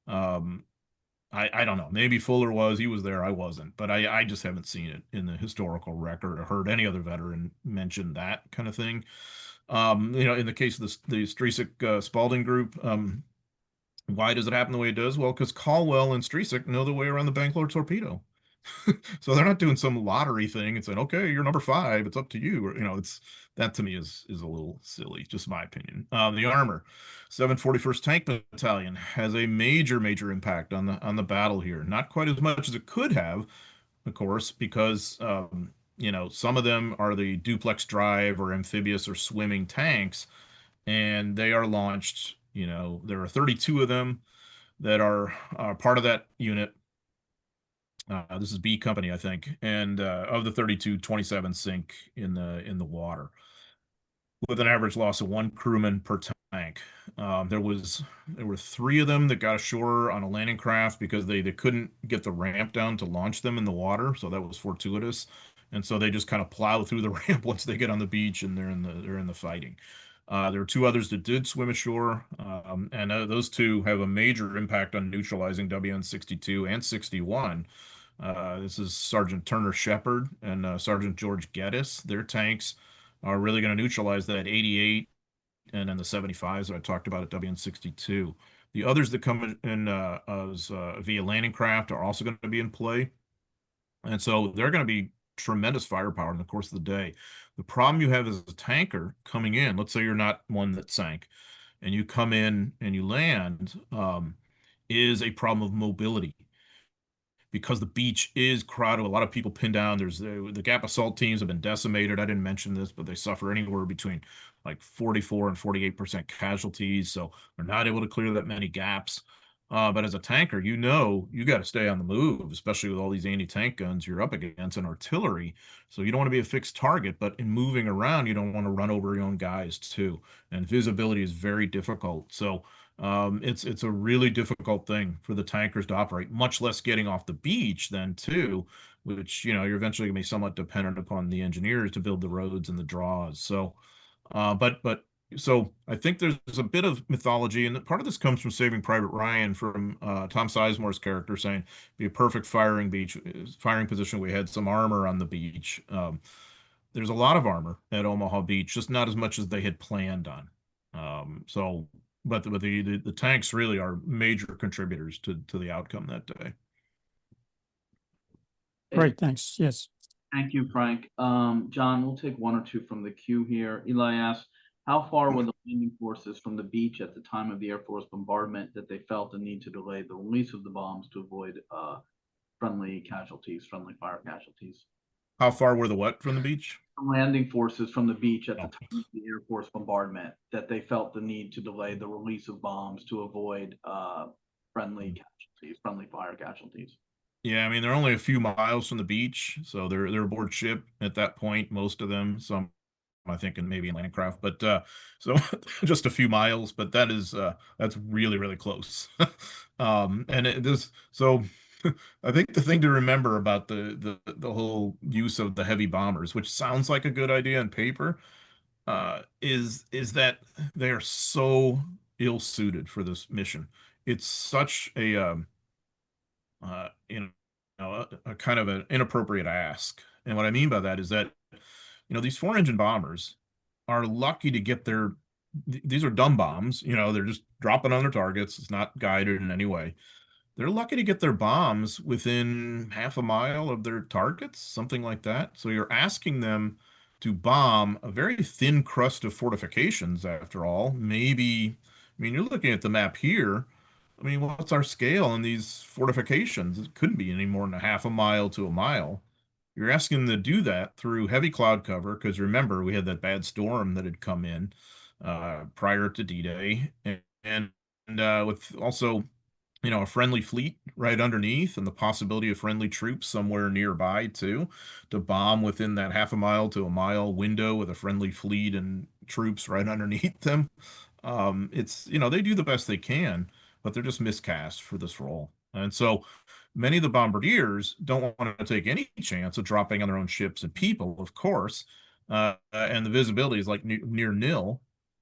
I don't know. Maybe Fuller was, he was there, I wasn't, but I just haven't seen it in the historical record or heard any other veteran mention that kind of thing. In the case of the Streisick Spalding group, why does it happen the way it does? Well, because Caldwell and Streisick know the way around the Bangalore torpedo. So they're not doing some lottery thing and saying, okay, you're number 5, it's up to you. Or, it's that to me is a little silly, just my opinion. The armor, 741st Tank Battalion has a major impact on the battle here. Not quite as much as it could have, of course, because some of them are the duplex drive or amphibious or swimming tanks, and they are launched. There are 32 of them that are part of that unit. This is B Company, I think, and of the 32, 27 sink in the water, with an average loss of 1 crewman per tank. There were 3 of them that got ashore on a landing craft because they couldn't get the ramp down to launch them in the water, so that was fortuitous. And so they just kind of plow through the ramp once they get on the beach, and they're in the fighting. There were 2 others that did swim ashore, and those 2 have a major impact on neutralizing WN-62 and 61. This is Sergeant Turner Shepard and Sergeant George Geddes. Their tanks are really going to neutralize that 88 and then the 75s that I talked about at WN-62. The others that come in via landing craft are also going to be in play. And so they're going to be tremendous firepower in the course of the day. The problem you have as a tanker coming in, let's say you're not one that sank, and you come in and you land, is a problem of mobility, because the beach is crowded. A lot of people pinned down. There's the Gap assault teams have been decimated. I didn't mention this, but they suffer anywhere between like 44 and 48% casualties. So they're not able to clear that many gaps. But as a tanker, you got to stay on the move, especially with all these anti-tank guns you're up against and artillery. So you don't want to be a fixed target, but in moving around, you don't want to run over your own guys too. And visibility is very difficult. So it's a really difficult thing for the tankers to operate, much less getting off the beach then too, which you're eventually going to be somewhat dependent upon the engineers to build the roads and the draws. So, so I think there's a bit of mythology, and part of this comes from Saving Private Ryan, from Tom Sizemore's character saying, "Be a perfect firing position. We had some armor on the beach." There's a lot of armor at Omaha Beach, just not as much as they had planned on. But the tanks really are major contributors to the outcome that day. Great, thanks. Yes. Thank you, Frank. John, we'll take 1 or 2 from the queue here. Eli asks, how far were the landing forces from the beach at the time of the Air Force bombardment that they felt the need to delay the release of the bombs to avoid friendly fire casualties? How far were the what from the beach? The landing forces from the beach at the time of the Air Force bombardment that they felt the need to delay the release of bombs to avoid friendly fire casualties. Yeah, I mean, they're only a few miles from the beach, so they're aboard ship at that point, most of them. Some, I think, and maybe in landing craft, but so just a few miles. But that's really close. And so I think the thing to remember about the whole use of the heavy bombers, which sounds like a good idea on paper, is that they are so ill-suited for this mission. It's such a a kind of an inappropriate ask. And what I mean by that is that, these 4-engine bombers are lucky to get these are dumb bombs, they're just dropping on their targets. It's not guided in any way. They're lucky to get their bombs within half a mile of their targets, something like that. So you're asking them to bomb a very thin crust of fortifications, after all. Maybe, I mean, you're looking at the map here. I mean, what's our scale on these fortifications? It couldn't be any more than a half a mile to a mile. You're asking them to do that through heavy cloud cover, because remember, we had that bad storm that had come in prior to D-Day, and with also, a friendly fleet right underneath, and the possibility of friendly troops somewhere nearby too, to bomb within that half a mile to a mile window with a friendly fleet and troops right underneath them. It's, they do the best they can, but they're just miscast for this role. And so many of the bombardiers don't want to take any chance of dropping on their own ships and people, of course, and the visibility is like near nil.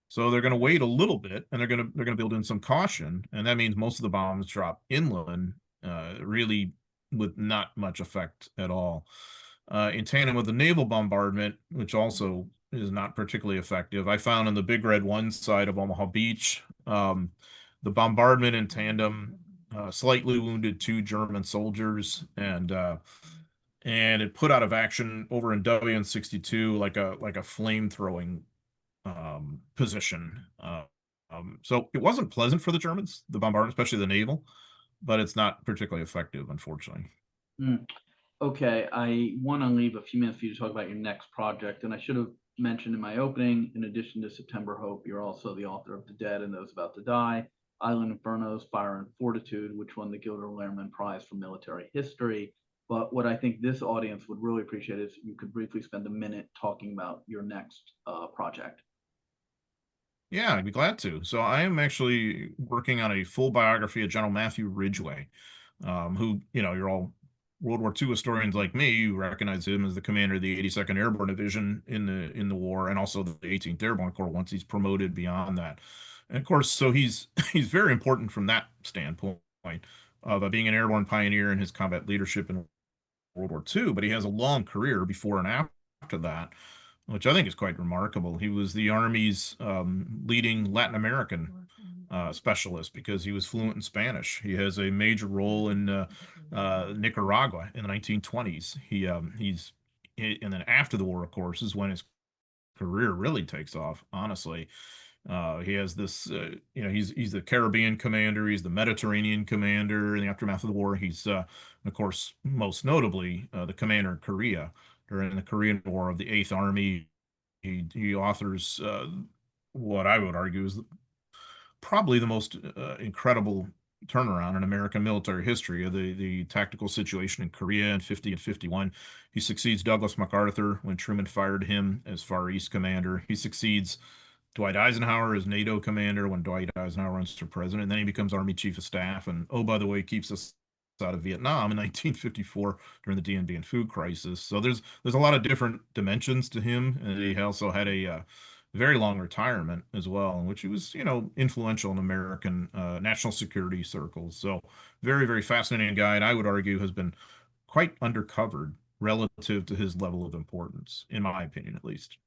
So they're going to wait a little bit, and they're going to build in some caution, and that means most of the bombs drop inland, really with not much effect at all. In tandem with the naval bombardment, which also is not particularly effective, I found on the Big Red 1 side of Omaha Beach, the bombardment in tandem slightly wounded 2 German soldiers, and it put out of action over in WN62 like a flame throwing position. So it wasn't pleasant for the Germans, the bombardment, especially the naval, but it's not particularly effective, unfortunately. Mm. Okay, I want to leave a few minutes for you to talk about your next project. And I should have mentioned in my opening, in addition to September Hope, you're also the author of The Dead and Those About to Die, Island Infernos, Fire and Fortitude, which won the Gilder Lehrman Prize for Military History. But what I think this audience would really appreciate is you could briefly spend a minute talking about your next project. Yeah, I'd be glad to. So I am actually working on a full biography of General Matthew Ridgway, who, you're all World War II historians like me. You recognize him as the commander of the 82nd Airborne Division in the war, and also the 18th Airborne Corps once he's promoted beyond that. And of course, so he's he's very important from that standpoint of being an airborne pioneer in his combat leadership in World War II. But he has a long career before and after that, which I think is quite remarkable. He was the Army's leading Latin American specialist because he was fluent in Spanish. He has a major role in Nicaragua in the 1920s. And then after the war, of course, is when his career really takes off, honestly. He has this, he's the Caribbean commander, he's the Mediterranean commander in the aftermath of the war. He's, of course, most notably the commander in Korea during the Korean War of the Eighth Army. He authors what I would argue is probably the most incredible turnaround in American military history of the tactical situation in Korea in 50 and 51. He succeeds Douglas MacArthur when Truman fired him as Far East commander. He succeeds Dwight Eisenhower as NATO commander when Dwight Eisenhower runs for president. And then he becomes Army Chief of Staff. And oh, by the way, keeps us out of Vietnam in 1954 during the Dien Bien Phu crisis. So there's a lot of different dimensions to him. And he also had a very long retirement as well, in which he was, influential in American national security circles. So very, very fascinating guy. And I would argue has been quite undercovered relative to his level of importance, in my opinion, at least.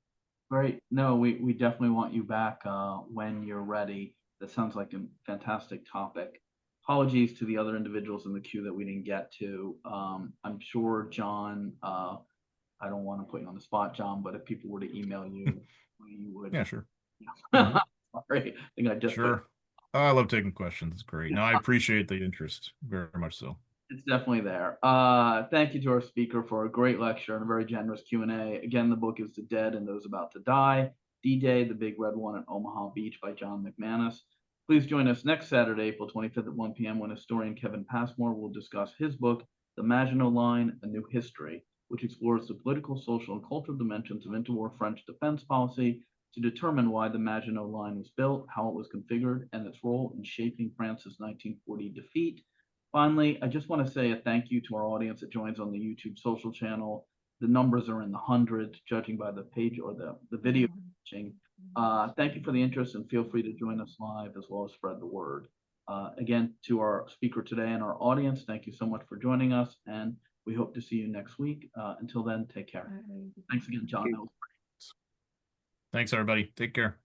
Great. No, we definitely want you back when you're ready. That sounds like a fantastic topic. Apologies to the other individuals in the queue that we didn't get to. I'm sure, John, I don't want to put you on the spot, John, but if people were to email you, you would. Yeah, sure. Sorry, I think I just Sure. I love taking questions. It's great. No, I appreciate the interest very much so. It's definitely there. Thank you to our speaker for a great lecture and a very generous Q&A. Again, the book is The Dead and Those About to Die, D-Day, the Big Red One at Omaha Beach by John McManus. Please join us next Saturday, April 25th at 1 p.m. when historian Kevin Passmore will discuss his book, The Maginot Line, A New History, which explores the political, social, and cultural dimensions of interwar French defense policy to determine why the Maginot Line was built, how it was configured, and its role in shaping France's 1940 defeat. Finally, I just want to say a thank you to our audience that joins on the YouTube social channel. The numbers are in the hundreds, judging by the page or the video watching. Thank you for the interest, and feel free to join us live as well as spread the word. Again, to our speaker today and our audience, thank you so much for joining us, and we hope to see you next week. Until then, take care. Thanks again, John. Thanks, everybody. Take care.